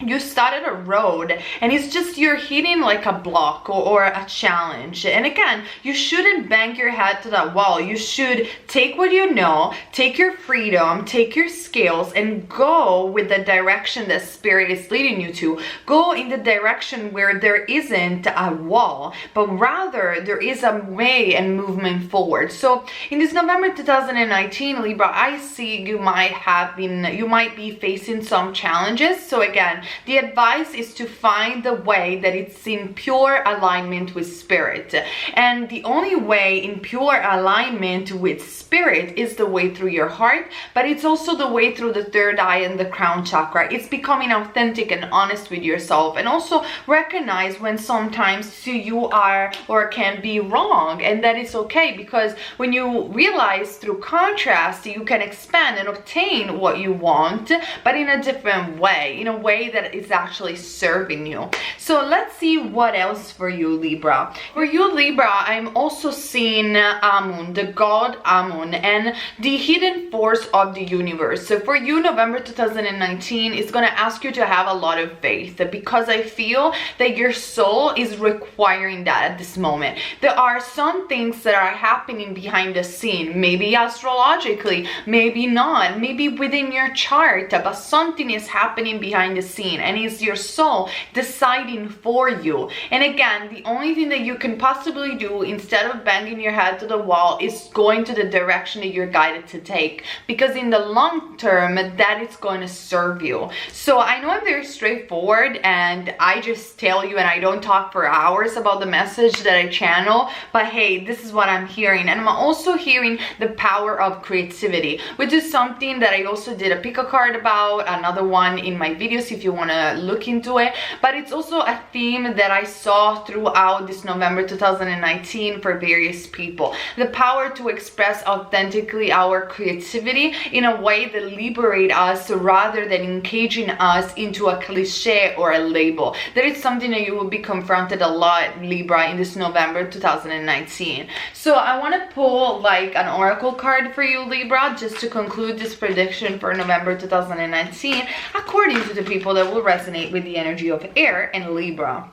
A: You started a road and it's just you're hitting like a block or a challenge. And again, you shouldn't bang your head to that wall. You should take what you know, take your freedom, take your skills, and go with the direction that spirit is leading you to. Go in the direction where there isn't a wall, but rather there is a way and movement forward. So in this November 2019 Libra, I see you might be facing some challenges. So again, the advice is to find the way that it's in pure alignment with spirit. And the only way in pure alignment with spirit is the way through your heart, but it's also the way through the third eye and the crown chakra. It's becoming authentic and honest with yourself, and also recognize when sometimes you are or can be wrong, and that is okay, because when you realize through contrast you can expand and obtain what you want, but in a different way, in a way that is actually serving you. So let's see what else for you Libra. For you Libra, I'm also seeing Amun, the god Amun, and the hidden force of the universe. So for you November 2019 is going to ask you to have a lot of faith, because I feel that your soul is requiring that at this moment. There are some things that are happening behind the scene, maybe astrologically, maybe not, maybe within your chart, but something is happening behind the scene, and it's your soul deciding for you. And again, the only thing that you can possibly do instead of banging your head to the wall is going to the direction that you're guided to take, because in the long term that is going to serve you. So I know I'm very straightforward and I just tell you, and I don't talk for hours about the message that I channel, but hey, this is what I'm hearing. And I'm also hearing the power of creativity, which is something that I also did a pick a card about, another one in my videos if you want to look into it. But it's also a theme that I saw throughout this November 2019 for various people. The power to express authentically our creativity in a way that liberate us rather than engaging us into a cliche or a label. That is something that you will be confronted a lot, Libra, in this November 2019. So I want to pull like an oracle card for you, Libra, just to conclude this prediction for November 2019 according to the people that will resonate with the energy of air and Libra.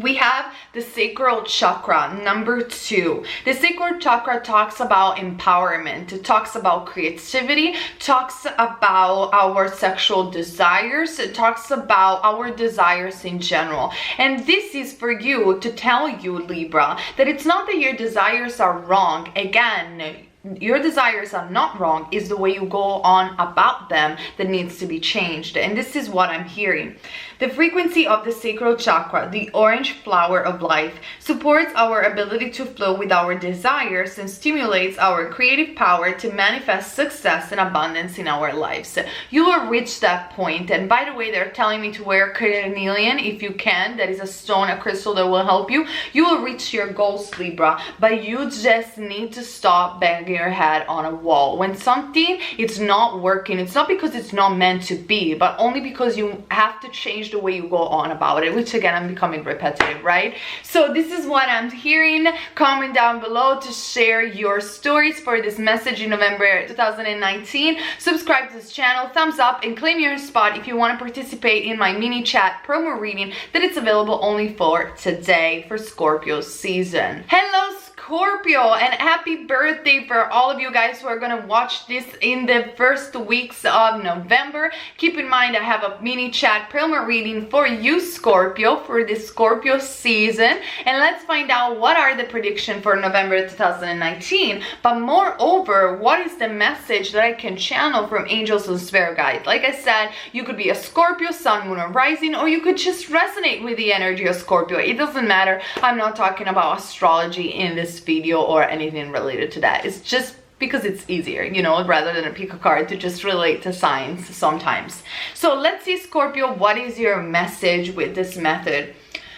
A: We have the sacral chakra, number 2. The sacral chakra talks about empowerment. It talks about creativity, talks about our sexual desires, it talks about our desires in general. And this is for you to tell you, Libra, that it's not that your desires are wrong. Again, your desires are not wrong. It's the way you go on about them that needs to be changed. And this is what I'm hearing. The frequency of the sacral chakra, the orange flower of life, supports our ability to flow with our desires and stimulates our creative power to manifest success and abundance in our lives. You will reach that point. And by the way, they're telling me to wear carnelian if you can. That is a stone, a crystal that will help you. You will reach your goals, Libra, but you just need to stop banging your head on a wall. When something is not working, it's not because it's not meant to be, but only because you have to change the way you go on about it, which again, I'm becoming repetitive, right? So this is what I'm hearing. Comment down below to share your stories for this message in November 2019. Subscribe to this channel, thumbs up, and claim your spot if you want to participate in my mini chat promo reading that it's available only for today for Scorpio season. Hello, Scorpio, and happy birthday for all of you guys who are gonna watch this in the first weeks of November. Keep in mind I have a mini chat promo reading for you, Scorpio, for this Scorpio season, and let's find out what are the predictions for November 2019, but moreover, what is the message that I can channel from angels and spirit guides. Like I said, you could be a Scorpio, sun, moon, or rising, or you could just resonate with the energy of Scorpio. It doesn't matter. I'm not talking about astrology in this video or anything related to that. It's just because it's easier, you know, rather than pick a card to just relate to signs sometimes. So let's see, Scorpio, what is your message with this method?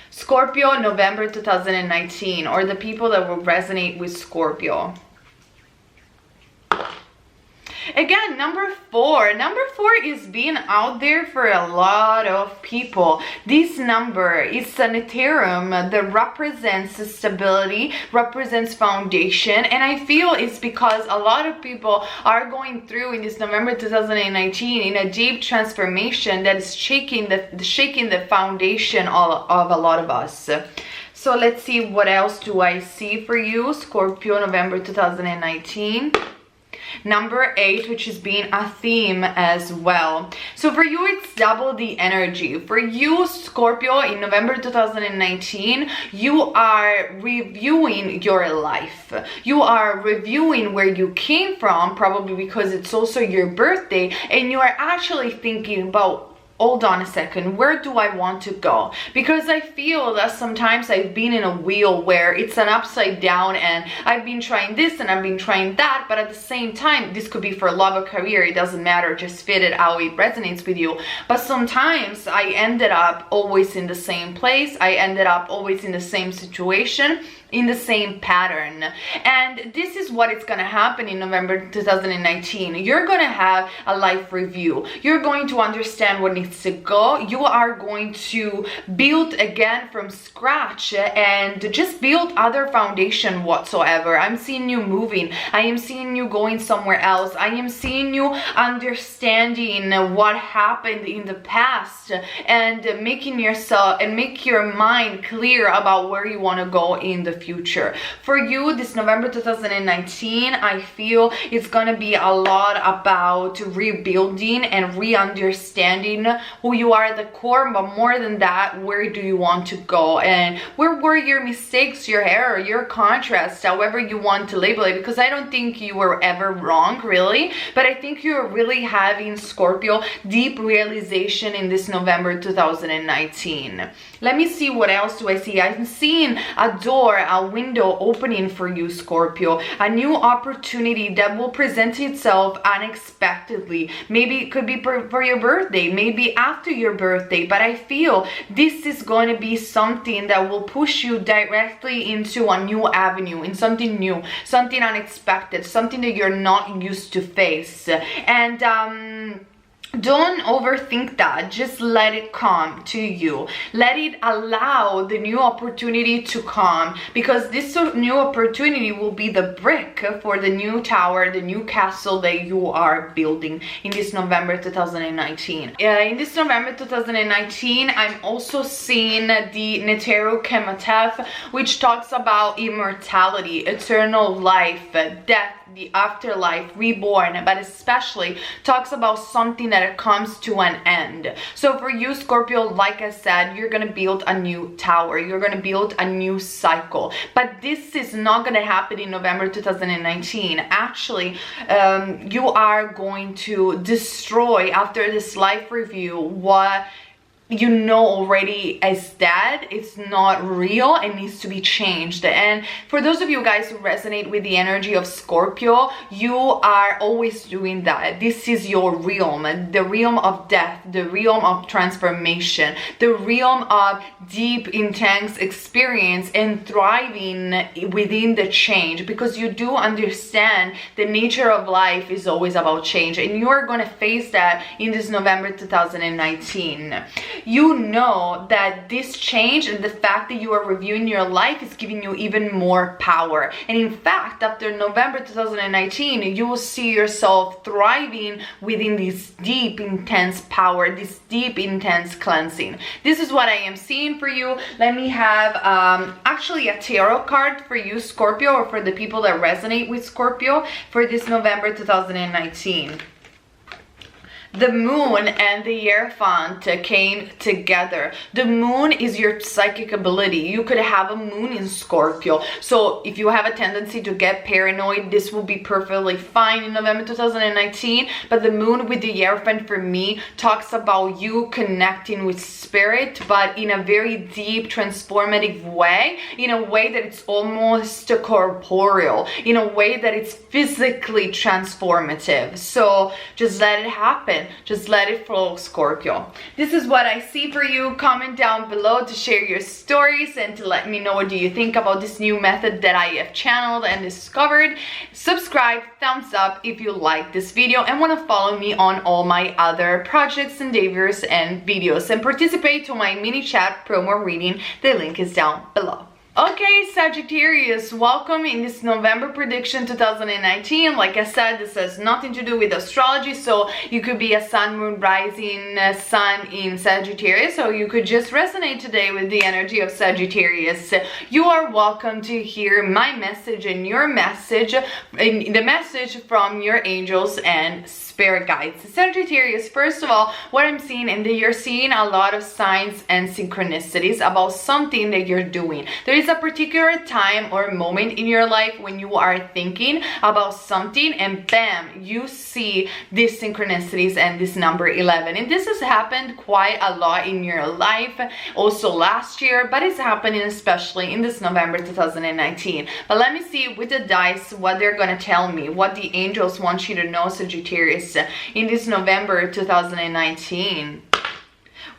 A: Scorpio, November 2019, or the people that will resonate with Scorpio. Again, number 4. Number 4 is being out there for a lot of people. This number is Sanitarium that represents stability, represents foundation, and I feel it's because a lot of people are going through in this November 2019 in a deep transformation that is shaking the foundation of a lot of us. So let's see, what else do I see for you, Scorpio, November 2019. Number 8, which is being a theme as well. So for you, it's double the energy. For you, Scorpio, in November 2019, you are reviewing your life. You are reviewing where you came from, probably because it's also your birthday, and you are actually thinking about, hold on a second, where do I want to go? Because I feel that sometimes I've been in a wheel where it's an upside down and I've been trying this and I've been trying that, but at the same time, this could be for love or career, it doesn't matter, just fit it how it resonates with you. But sometimes I ended up always in the same place, I ended up always in the same situation, in the same pattern. And this is what is going to happen in November 2019. You're going to have a life review. You're going to understand what needs to go. You are going to build again from scratch and just build other foundation whatsoever. I'm seeing you moving. I am seeing you going somewhere else. I am seeing you understanding what happened in the past and making yourself and make your mind clear about where you want to go in the future. For you, this November 2019, I feel it's gonna be a lot about rebuilding and re-understanding who you are at the core, but more than that, where do you want to go and where were your mistakes, your error, your contrast, however you want to label it, because I don't think you were ever wrong, really, but I think you're really having, Scorpio, deep realization in this November 2019. Let me see, what else do I see? I'm seeing a door, a window opening for you, Scorpio, a new opportunity that will present itself unexpectedly. Maybe it could be for your birthday, maybe after your birthday, but I feel this is going to be something that will push you directly into a new avenue, in something new, something unexpected, something that you're not used to face. And don't overthink that. Just let it come to you. Let it allow the new opportunity to come, because this new opportunity will be the brick for the new tower, the new castle that you are building in this November 2019. In this November 2019, I'm also seeing the Netero Kematef, which talks about immortality, eternal life, death, the afterlife, reborn, but especially talks about something that comes to an end. So for you, Scorpio, like I said, you're gonna build a new tower, you're gonna build a new cycle, but this is not gonna happen in November 2019. Actually, you are going to destroy, after this life review, what you know already is dead, it's not real, and needs to be changed. And for those of you guys who resonate with the energy of Scorpio, you are always doing that. This is your realm, the realm of death, the realm of transformation, the realm of deep, intense experience and thriving within the change, because you do understand the nature of life is always about change, and you are going to face that in this November 2019. You know that this change and the fact that you are reviewing your life is giving you even more power. And in fact, after November 2019, you will see yourself thriving within this deep, intense power, this deep, intense cleansing. This is what I am seeing for you. Let me have actually a tarot card for you, Scorpio, or for the people that resonate with Scorpio for this November 2019. The moon and the Hierophant came together. The moon is your psychic ability. You could have a moon in Scorpio. So if you have a tendency to get paranoid, this will be perfectly fine in November 2019. But the moon with the Hierophant for me talks about you connecting with spirit, but in a very deep, transformative way, in a way that it's almost corporeal, in a way that it's physically transformative. So just let it happen. Just let it flow, Scorpio. This is what I see for you. Comment down below to share your stories and to let me know what do you think about this new method that I have channeled and discovered. Subscribe, thumbs up if you like this video and want to follow me on all my other projects, endeavors, and videos, and participate to my mini chat promo reading. The link is down below. Okay, Sagittarius, welcome in this November prediction 2019. Like I said, this has nothing to do with astrology, so you could be a sun, moon, rising, sun in Sagittarius, or you could just resonate today with the energy of Sagittarius. You are welcome to hear my message and your message, the message from your angels and spirit guides. Sagittarius, first of all, what I'm seeing, and you're seeing a lot of signs and synchronicities about something that you're doing. There is a particular time or moment in your life when you are thinking about something and bam, you see these synchronicities and this number 11. And this has happened quite a lot in your life, also last year, but it's happening especially in this November 2019. But let me see with the dice what they're going to tell me, what the angels want you to know, Sagittarius, in this November 2019.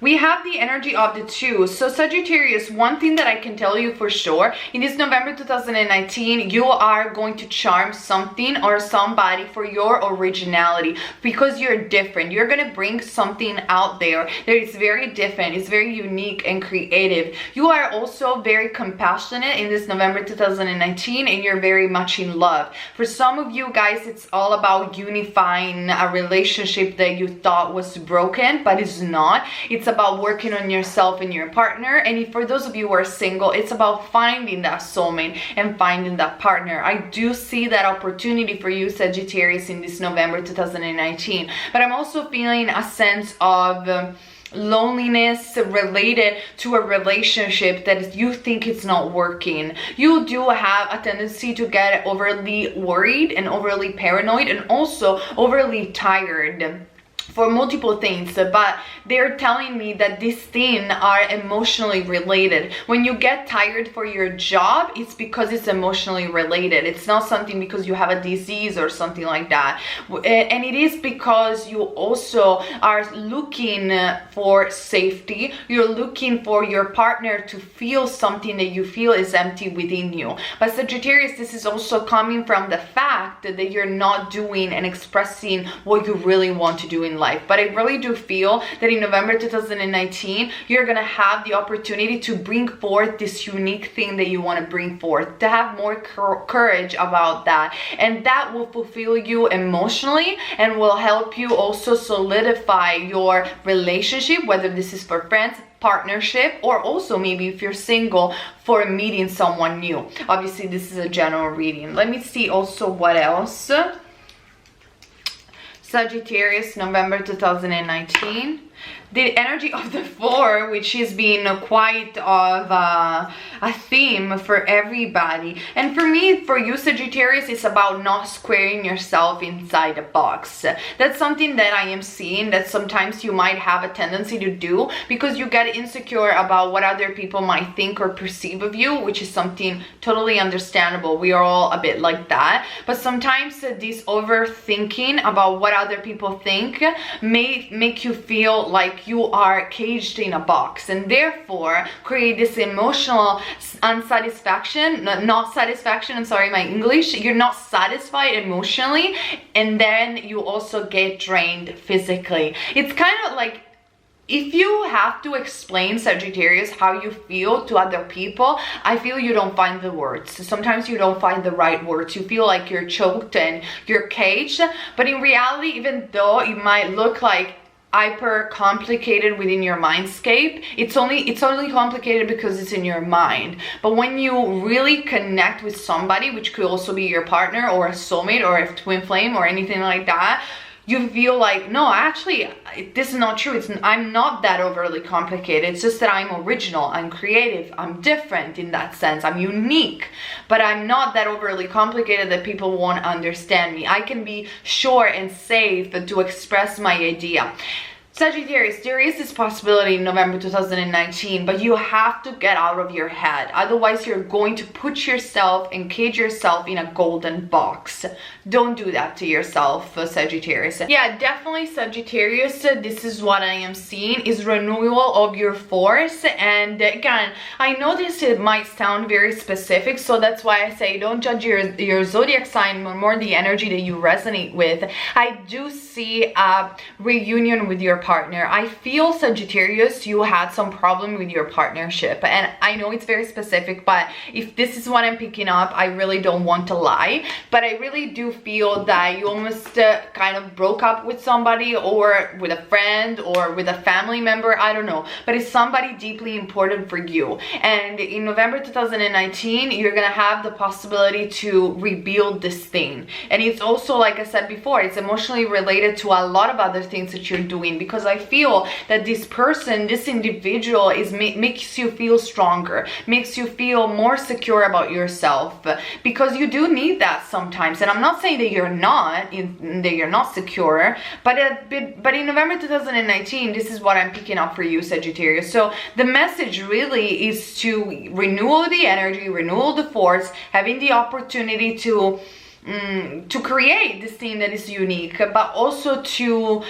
A: We have the energy of the two. So Sagittarius, one thing that I can tell you for sure, in this November 2019, you are going to charm something or somebody for your originality, because you're different. You're going to bring something out there that is very different, it's very unique and creative. You are also very compassionate in this November 2019, and you're very much in love. For some of you guys, it's all about unifying a relationship that you thought was broken, but it's not. It's about working on yourself and your partner. And if for those of you who are single, it's about finding that soulmate and finding that partner. I do see that opportunity for you, Sagittarius, in this November 2019. But I'm also feeling a sense of loneliness related to a relationship that you think it's not working. You do have a tendency to get overly worried and overly paranoid and also overly tired. for multiple things, but they're telling me that these things are emotionally related. When you get tired for your job, it's because it's emotionally related. It's not something because you have a disease or something like that. And it is because you also are looking for safety. You're looking for your partner to feel something that you feel is empty within you. But Sagittarius, this is also coming from the fact that you're not doing and expressing what you really want to do in life. But I really do feel that in November 2019, you're gonna have the opportunity to bring forth this unique thing that you want to bring forth, to have more courage about that, and that will fulfill you emotionally and will help you also solidify your relationship, whether this is for friends, partnership, or also maybe if you're single, for meeting someone new. Obviously this is a general reading. Let me see also what else. Sagittarius, November 2019. The energy of the Four, which has been quite of a theme for everybody. And for me, for you Sagittarius, it's about not squaring yourself inside a box. That's something that I am seeing that sometimes you might have a tendency to do because you get insecure about what other people might think or perceive of you, which is something totally understandable. We are all a bit like that. But sometimes this overthinking about what other people think may make you feel like you are caged in a box, and therefore create this emotional unsatisfaction, not satisfaction, I'm sorry, my English. You're not satisfied emotionally, and then you also get drained physically. It's kind of like, if you have to explain, Sagittarius, how you feel to other people, I feel you don't find the words. Sometimes you don't find the right words. You feel like you're choked and you're caged. But in reality, even though it might look like hyper complicated within your mindscape, it's only complicated because it's in your mind. But when you really connect with somebody, which could also be your partner or a soulmate or a twin flame or anything like that, you feel like, no, actually this is not true. I'm not that overly complicated. It's just that I'm original, I'm creative, I'm different in that sense, I'm unique, but I'm not that overly complicated that people won't understand me. I can be sure and safe to express my idea. Sagittarius, there is this possibility in November 2019, but you have to get out of your head. Otherwise, you're going to put yourself and cage yourself in a golden box. Don't do that to yourself, Sagittarius. Yeah, definitely Sagittarius, this is what I am seeing, is renewal of your force. And again, I know this might sound very specific, so that's why I say don't judge your zodiac sign, but more the energy that you resonate with. I do see a reunion with your partner. I feel, Sagittarius, you had some problem with your partnership, and I know it's very specific, but if this is what I'm picking up, I really don't want to lie, but I really do feel that you almost kind of broke up with somebody, or with a friend, or with a family member, I don't know, but it's somebody deeply important for you. And in November 2019, you're gonna have the possibility to rebuild this thing. And it's also, like I said before, it's emotionally related to a lot of other things that you're doing, because I feel that this person, this individual makes you feel stronger, makes you feel more secure about yourself, because you do need that sometimes. And I'm not saying that you're not secure, but in November 2019, this is what I'm picking up for you, Sagittarius. So the message really is to renewal the energy, renewal the force, having the opportunity to create this thing that is unique, but also to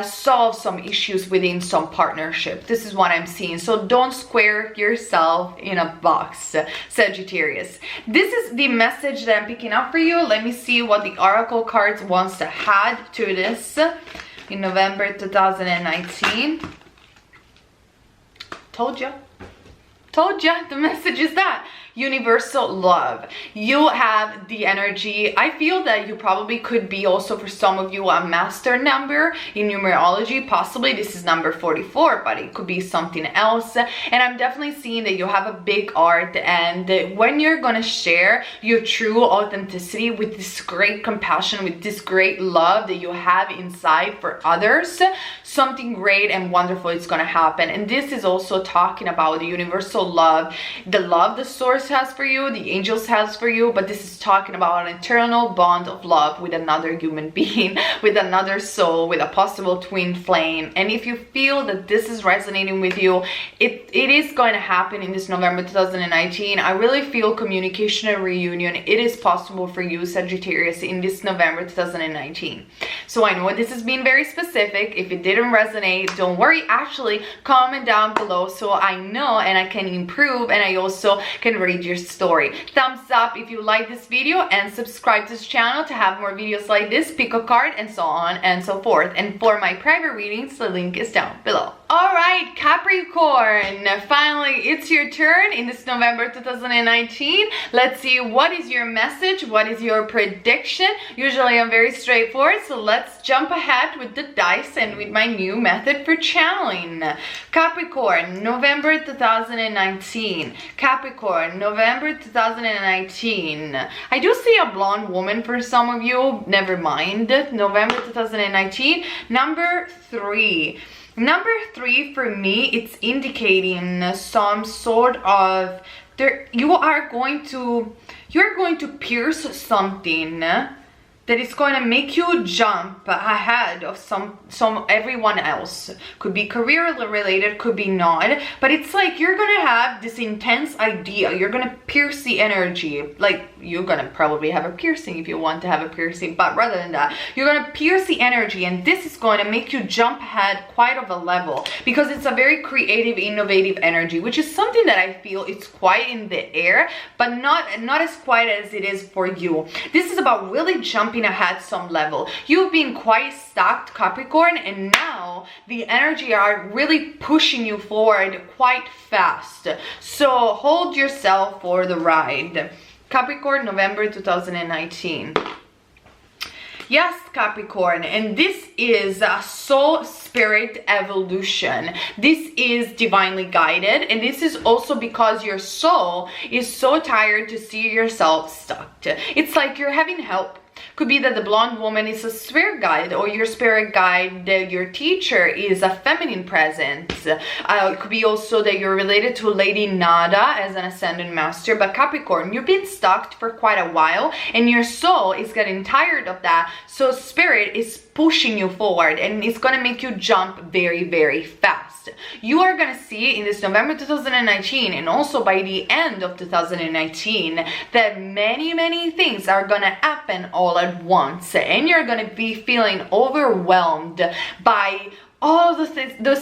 A: solve some issues within some partnership. This is what I'm seeing. So don't square yourself in a box, Sagittarius. This is the message that I'm picking up for you. Let me see what the oracle cards wants to add to this in November 2019. Told ya, the message is that universal love. You have the energy. I feel that you probably could be also, for some of you, a master number in numerology. Possibly this is number 44, but it could be something else. And I'm definitely seeing that you have a big art, and when you're gonna share your true authenticity with this great compassion, with this great love that you have inside for others, something great and wonderful is gonna happen. And this is also talking about the universal love, the source universe has for you, the angels has for you, but this is talking about an eternal bond of love with another human being, with another soul, with a possible twin flame. And if you feel that this is resonating with you, it is going to happen in this November 2019. I really feel communication and reunion. It is possible for you, Sagittarius, in this November 2019. So I know this has been very specific. If it didn't resonate, don't worry. Actually, comment down below so I know and I can improve, and I also can read your story. Thumbs up if you like this video, and subscribe to this channel to have more videos like this, pick a card, and so on and so forth. And for my private readings, the link is down below. All right, Capricorn, finally it's your turn in this November 2019. Let's see, what is your message? What is your prediction? Usually I'm very straightforward, so let's jump ahead with the dice and with my new method for channeling. Capricorn, November 2019. Capricorn, November 2019. I do see a blonde woman for some of you. Never mind. November 2019. Number 3. Number 3 for me, it's indicating some sort of you're going to pierce something that is going to make you jump ahead of everyone else. Could be career related, could be not, but it's like you're gonna have this intense idea. You're gonna pierce the energy. Like, you're gonna probably have a piercing if you want to have a piercing, but rather than that, you're gonna pierce the energy, and this is going to make you jump ahead quite of a level, because it's a very creative, innovative energy, which is something that I feel it's quite in the air, but not as quiet as it is for you. This is about really jumping ahead some level. You've been quite stuck, Capricorn, and now the energy are really pushing you forward quite fast. So hold yourself for the ride. Capricorn, November 2019. Yes, Capricorn, and this is a soul spirit evolution. This is divinely guided, and this is also because your soul is so tired to see yourself stuck. It's like you're having help. Could be that the blonde woman is a spirit guide, or your spirit guide, your teacher is a feminine presence. It could be also that you're related to Lady Nada as an ascendant master. But Capricorn, you've been stuck for quite a while, and your soul is getting tired of that. So spirit is pushing you forward, and it's going to make you jump very, very fast. You are going to see in this November 2019, and also by the end of 2019, that many things are going to happen all at once, and you're going to be feeling overwhelmed by all those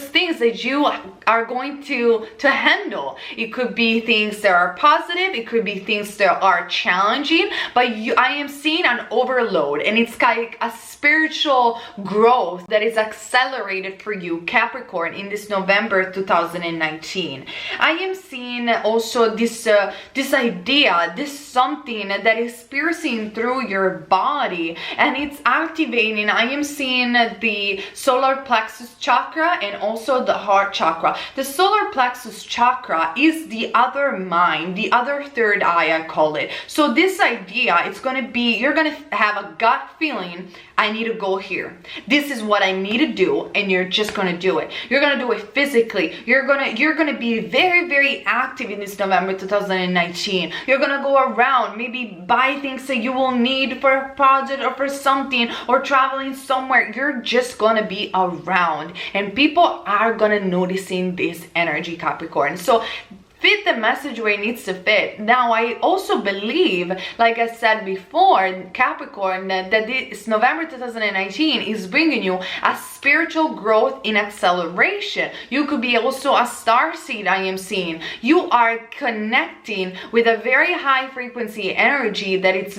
A: things that you are going to handle. It could be things that are positive, it could be things that are challenging, but I am seeing an overload, and it's like a spiritual growth that is accelerated for you, Capricorn, in this November 2019. I am seeing also this idea, this something that is piercing through your body, and it's activating. I am seeing the solar plexus chakra and also the heart chakra. The solar plexus chakra is the other mind, the other third eye, I call it. So this idea, it's going to be, you're going to have a gut feeling, I need to go here. This is what I need to do, and you're just going to do it. You're going to do it physically. You're going to be very active in this November 2019. You're going to go around, maybe buy things that you will need for a project or for something, or traveling somewhere. You're just going to be around, and people are going to noticing this energy, Capricorn. So fit the message where it needs to fit. Now, I also believe, like I said before, Capricorn, that this November 2019 is bringing you a spiritual growth in acceleration. You could be also a star seed, I am seeing. You are connecting with a very high frequency energy that is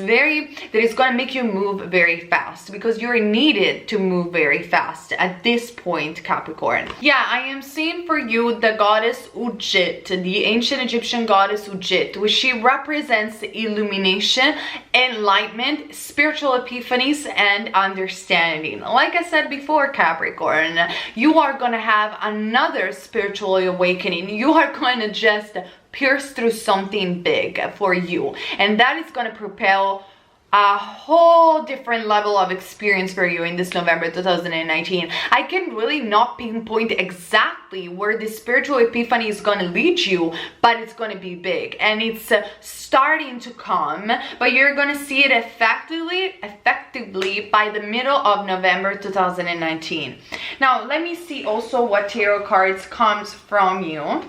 A: going to make you move very fast, because you're needed to move very fast at this point, Capricorn. Yeah, I am seeing for you the goddess Ujit, the ancient Egyptian goddess Ujit, which she represents illumination, enlightenment, spiritual epiphanies, and understanding. Like I said before, Capricorn, you are going to have another spiritual awakening. You are going to just pierce through something big for you, and that is going to propel a whole different level of experience for you in this November 2019. I can really not pinpoint exactly where this spiritual epiphany is going to lead you, but it's going to be big and it's starting to come, but you're going to see it effectively by the middle of November 2019. Now, let me see also what tarot cards comes from you.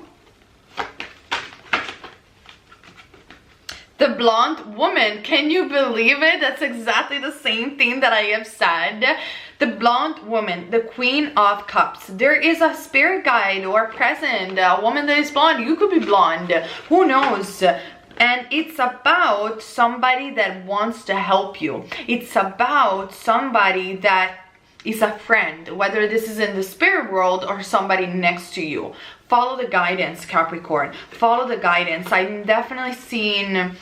A: The blonde woman, can you believe it? That's exactly the same thing that I have said. The blonde woman, the Queen of Cups. There is a spirit guide or present, a woman that is blonde. You could be blonde, who knows? And it's about somebody that wants to help you. It's about somebody that is a friend, whether this is in the spirit world or somebody next to you. Follow the guidance, Capricorn. Follow the guidance. I'm definitely seeing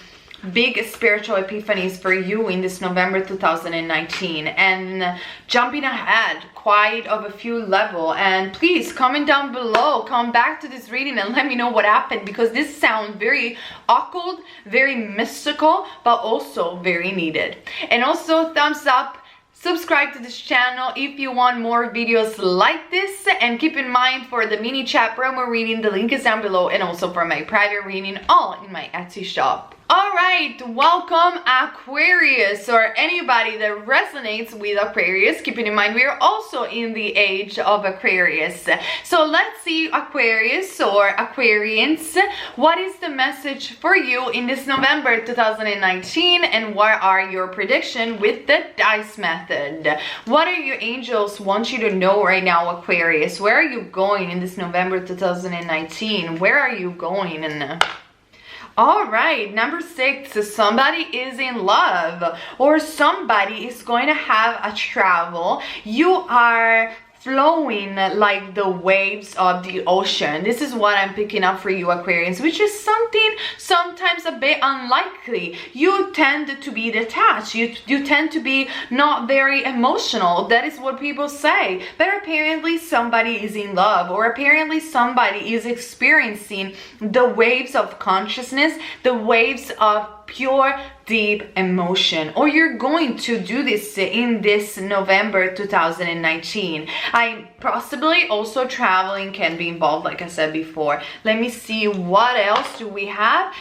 A: big spiritual epiphanies for you in this November 2019, and jumping ahead quite of a few level. And please comment down below, come back to this reading and let me know what happened, because this sounds very occult, very mystical, but also very needed. And also thumbs up, subscribe to this channel if you want more videos like this, and keep in mind for the mini chat promo reading, the link is down below, and also for my private reading, all in my Etsy shop. Alright, welcome Aquarius, or anybody that resonates with Aquarius. Keeping in mind we are also in the age of Aquarius. So let's see, Aquarius or Aquarians, what is the message for you in this November 2019, and what are your predictions with the dice method? What are your angels want you to know right now, Aquarius? Where are you going in this November 2019? Where are you going? And all right, number 6, somebody is in love, or somebody is going to have a travel. You are flowing like the waves of the ocean. This is what I'm picking up for you, Aquarians, which is something sometimes a bit unlikely. You tend to be detached. You tend to be not very emotional. That is what people say. But apparently somebody is in love, or apparently somebody is experiencing the waves of consciousness, the waves of pure deep emotion, or you're going to do this in this November 2019. I possibly also traveling can be involved, like I said before. Let me see, what else do we have?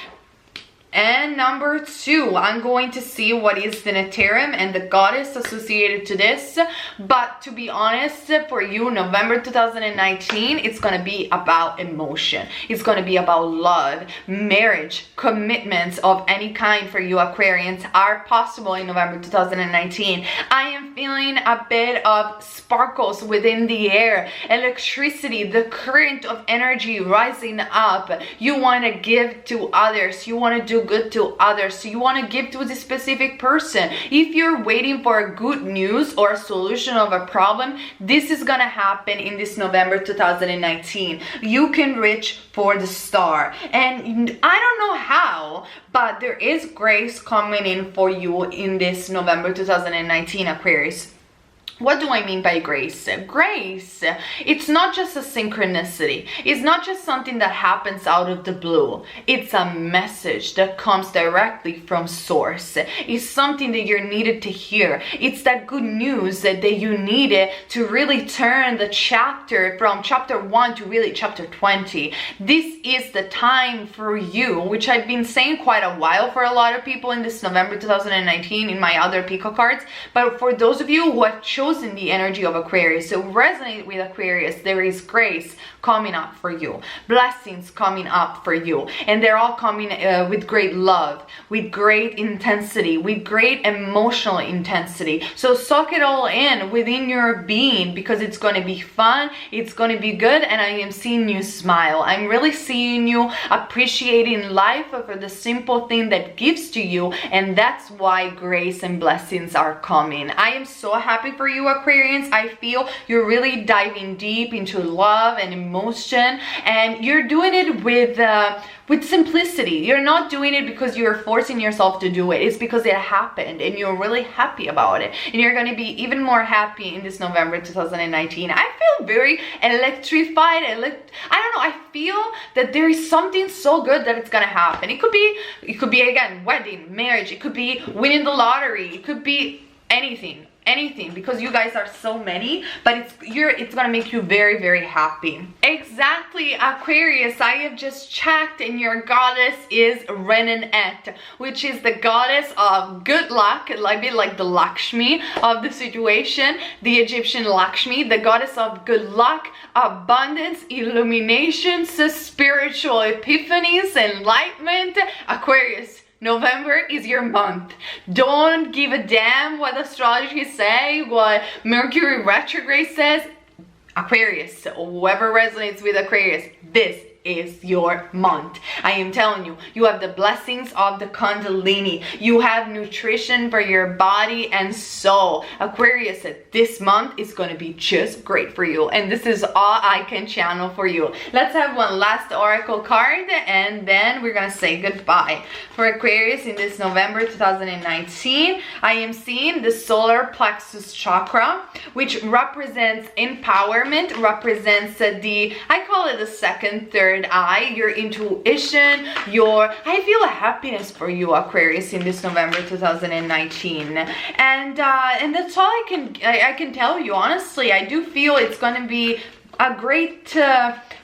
A: And number 2, I'm going to see what is the Neterim and the goddess associated to this. But to be honest, for you, November 2019, it's going to be about emotion. It's going to be about love, marriage, commitments of any kind for you, Aquarians, are possible in November 2019. I am feeling a bit of sparkles within the air, electricity, the current of energy rising up. You want to give to others. You want to do good to others, so you want to give to this specific person. If you're waiting for a good news or a solution of a problem, this is gonna happen in this November 2019. You can reach for the star, and I don't know how, but there is grace coming in for you in this November 2019, Aquarius. What do I mean by grace? Grace, it's not just a synchronicity. It's not just something that happens out of the blue. It's a message that comes directly from source. It's something that you're needed to hear. It's that good news that you needed to really turn the chapter from chapter 1 to really chapter 20. This is the time for you, which I've been saying quite a while for a lot of people in this November 2019 in my other Pico cards. But for those of you who have chosen the energy of Aquarius, so resonate with Aquarius, there is grace coming up for you, blessings coming up for you, and they're all coming with great love, with great intensity, with great emotional intensity. So soak it all in within your being, because it's going to be fun, it's going to be good, and I am seeing you smile. I'm really seeing you appreciating life for the simple thing that gives to you, and that's why grace and blessings are coming. I am so happy for you, you, Aquarians. I feel you're really diving deep into love and emotion, and you're doing it with simplicity. You're not doing it because you're forcing yourself to do it. It's because it happened and you're really happy about it, and you're going to be even more happy in this November 2019. I feel very electrified. I don't know, I feel that there is something so good that it's gonna happen. It could be again wedding, marriage, it could be winning the lottery, it could be anything, because you guys are so many, but it's gonna make you very, very happy. Exactly, Aquarius, I have just checked, and your goddess is Renenet, which is the goddess of good luck, a bit like the Lakshmi of the situation, the Egyptian Lakshmi, the goddess of good luck, abundance, illuminations, spiritual epiphanies, enlightenment. Aquarius, November is your month. Don't give a damn what astrology say, what Mercury retrograde says. Aquarius, whoever resonates with Aquarius, this is your month. I am telling you, you have the blessings of the Kundalini. You have nutrition for your body and soul. Aquarius, this month is going to be just great for you, and this is all I can channel for you. Let's have one last oracle card, and then we're gonna say goodbye. For Aquarius in this November 2019, I am seeing the solar plexus chakra, which represents empowerment, represents I call it the second, third eye, your intuition, I feel a happiness for you, Aquarius, in this November 2019, and that's all I can tell you. Honestly, I do feel it's going to be a great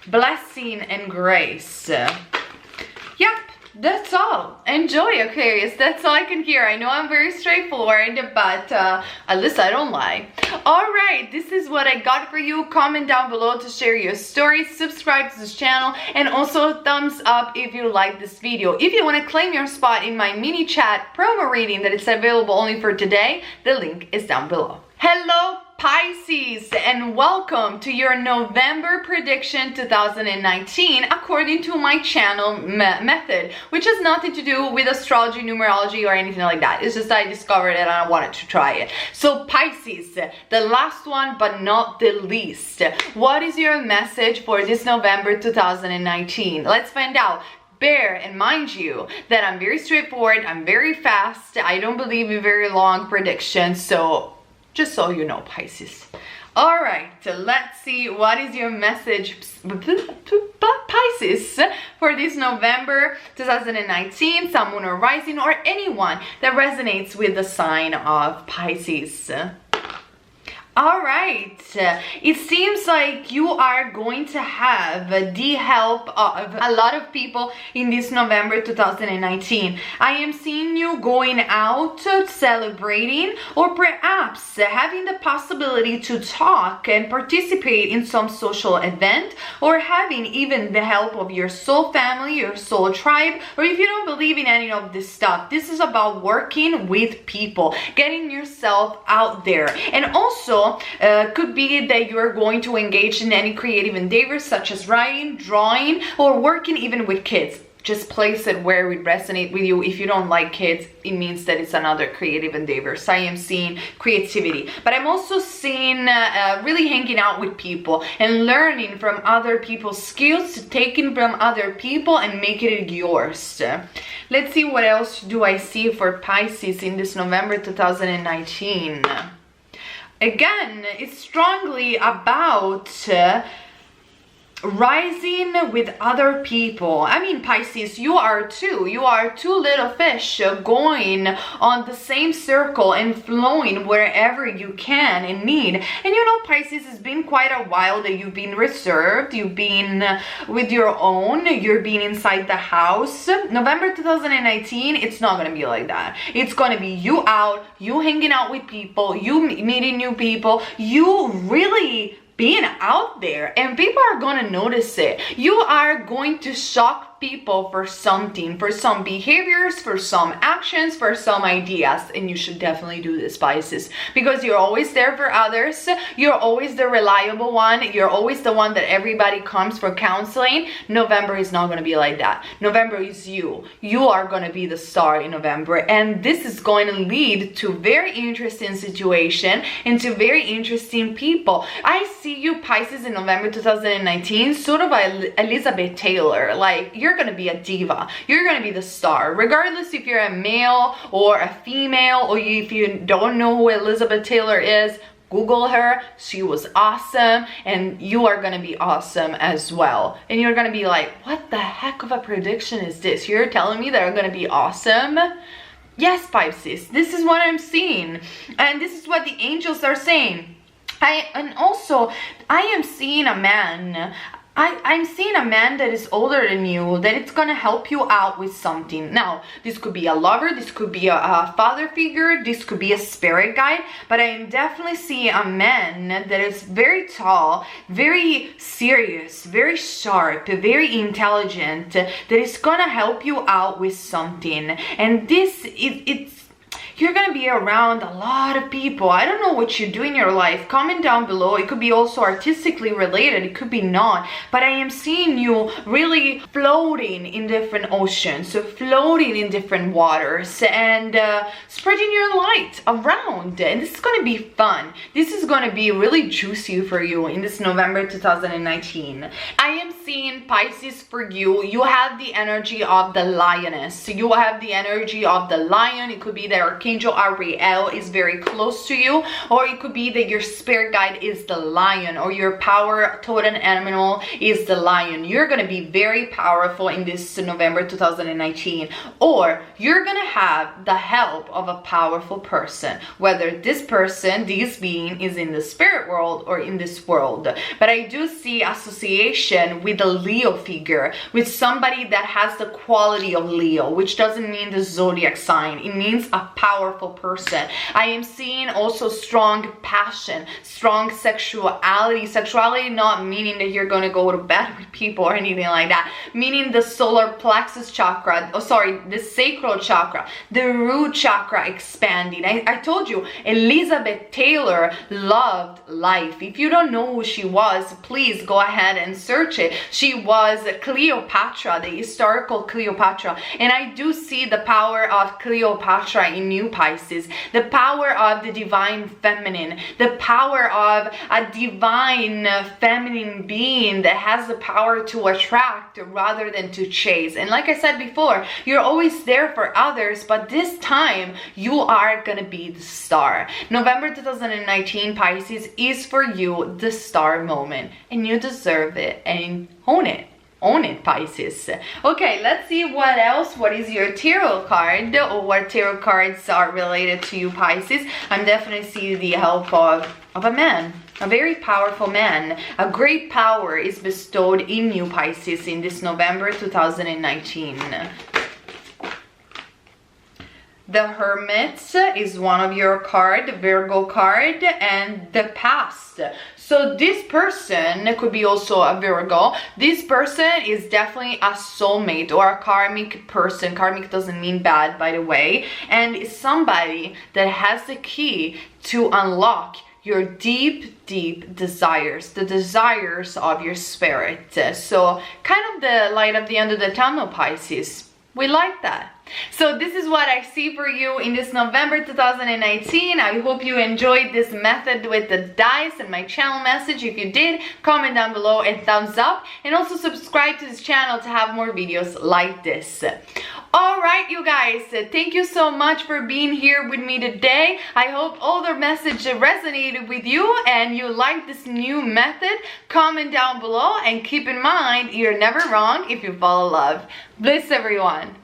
A: blessing and grace. Yep. That's all. Enjoy, Aquarius. That's all I can hear. I know I'm very straightforward, but at least I don't lie. Alright, this is what I got for you. Comment down below to share your stories. Subscribe to this channel, and also thumbs up if you like this video. If you want to claim your spot in my mini chat promo reading that is available only for today, the link is down below. Hello, Pisces, and welcome to your November prediction 2019 according to my channel method, which has nothing to do with astrology, numerology, or anything like that. It's just I discovered it and I wanted to try it. So Pisces, the last one but not the least, what is your message for this November 2019? Let's find out. Bear and mind you that I'm very straightforward, I'm very fast, I don't believe in very long predictions, so just so you know, Pisces. All right, let's see what is your message, Pisces, for this November 2019, Sun, Moon, or Rising, or anyone that resonates with the sign of Pisces. All right, it seems like you are going to have the help of a lot of people in this November 2019. I am seeing you going out, celebrating, or perhaps having the possibility to talk and participate in some social event, or having even the help of your soul family, your soul tribe, or if you don't believe in any of this stuff, this is about working with people, getting yourself out there. And also, could be that you're going to engage in any creative endeavors such as writing, drawing, or working even with kids. Just place it where it resonates with you. If you don't like kids, it means that it's another creative endeavor. So I am seeing creativity, but I'm also seeing really hanging out with people and learning from other people's skills, taking from other people and making it yours. Let's see what else do I see for Pisces in this November 2019. Again, it's strongly about rising with other people. I mean, Pisces, you are two little fish going on the same circle and flowing wherever you can and need. And you know, Pisces, it's been quite a while that you've been reserved, you've been with your own, you're being inside the house. November 2019, it's not gonna be like that. It's gonna be you out, you hanging out with people, you meeting new people, you really being out there, and people are gonna notice it. You are going to shock people for something, for some behaviors, for some actions, for some ideas. And you should definitely do this, Pisces, because you're always there for others. You're always the reliable one. You're always the one that everybody comes for counseling. November is not going to be like that. November is you. You are going to be the star in November, and this is going to lead to very interesting situation and to very interesting people. I see you, Pisces, in November 2019, sort of Elizabeth Taylor. Like, you're going to be a diva. You're going to be the star, regardless if you're a male or a female, or if you don't know who Elizabeth Taylor is. Google her. She was awesome, and you are gonna be awesome as well. And you're gonna be like, what the heck of a prediction is this? You're telling me that I'm gonna be awesome? Yes, Pisces, this is what I'm seeing, and this is what the angels are saying. I am seeing a man. I'm seeing a man that is older than you, that it's gonna help you out with something. Now, this could be a lover, this could be a father figure, this could be a spirit guide, but I am definitely seeing a man that is very tall, very serious, very sharp, very intelligent, that is gonna help you out with something. And this is, you're gonna be around a lot of people. I don't know what you do in your life. Comment down below. It could be also artistically related, it could be not, but I am seeing you really floating in different oceans, so floating in different waters, and spreading your light around. And this is gonna be fun. This is gonna be really juicy for you in this November 2019. I am seeing, Pisces, for you, you have the energy of the lioness. You have the energy of the lion. It could be that Archangel Ariel is very close to you, or it could be that your spirit guide is the lion, or your power totem animal is the lion. You're going to be very powerful in this November 2019, or you're going to have the help of a powerful person, whether this person, this being, is in the spirit world or in this world. But I do see association with a Leo figure, with somebody that has the quality of Leo, which doesn't mean the zodiac sign. It means a powerful person. I am seeing also strong passion, strong sexuality. Sexuality not meaning that you're going to go to bed with people or anything like that, meaning the solar plexus chakra, the sacral chakra, the root chakra expanding. I told you, Elizabeth Taylor loved life. If you don't know who she was, please go ahead and search it. She was Cleopatra, the historical Cleopatra, and I do see the power of Cleopatra in you, Pisces, the power of the divine feminine, the power of a divine feminine being that has the power to attract rather than to chase. And like I said before, you're always there for others, but this time you are gonna be the star. November 2019, Pisces, is for you the star moment, and you deserve it, and own it. Own it, Pisces. Okay, let's see what else. What is your tarot card, or what tarot cards are related to you, Pisces? I'm definitely seeing the help of a man, a very powerful man. A great power is bestowed in you, Pisces, in this November 2019. The Hermit is one of your cards, the Virgo card, and the past. So this person could be also a Virgo. This person is definitely a soulmate or a karmic person. Karmic doesn't mean bad, by the way. And it's somebody that has the key to unlock your deep, deep desires, the desires of your spirit. So kind of the light at the end of the tunnel, Pisces. We like that. So this is what I see for you in this November 2019. I hope you enjoyed this method with the dice and my channel message. If you did, comment down below and thumbs up, and also subscribe to this channel to have more videos like this. Alright, you guys, thank you so much for being here with me today. I hope all the message resonated with you and you like this new method. Comment down below, and keep in mind, you're never wrong if you follow love. Bliss, everyone.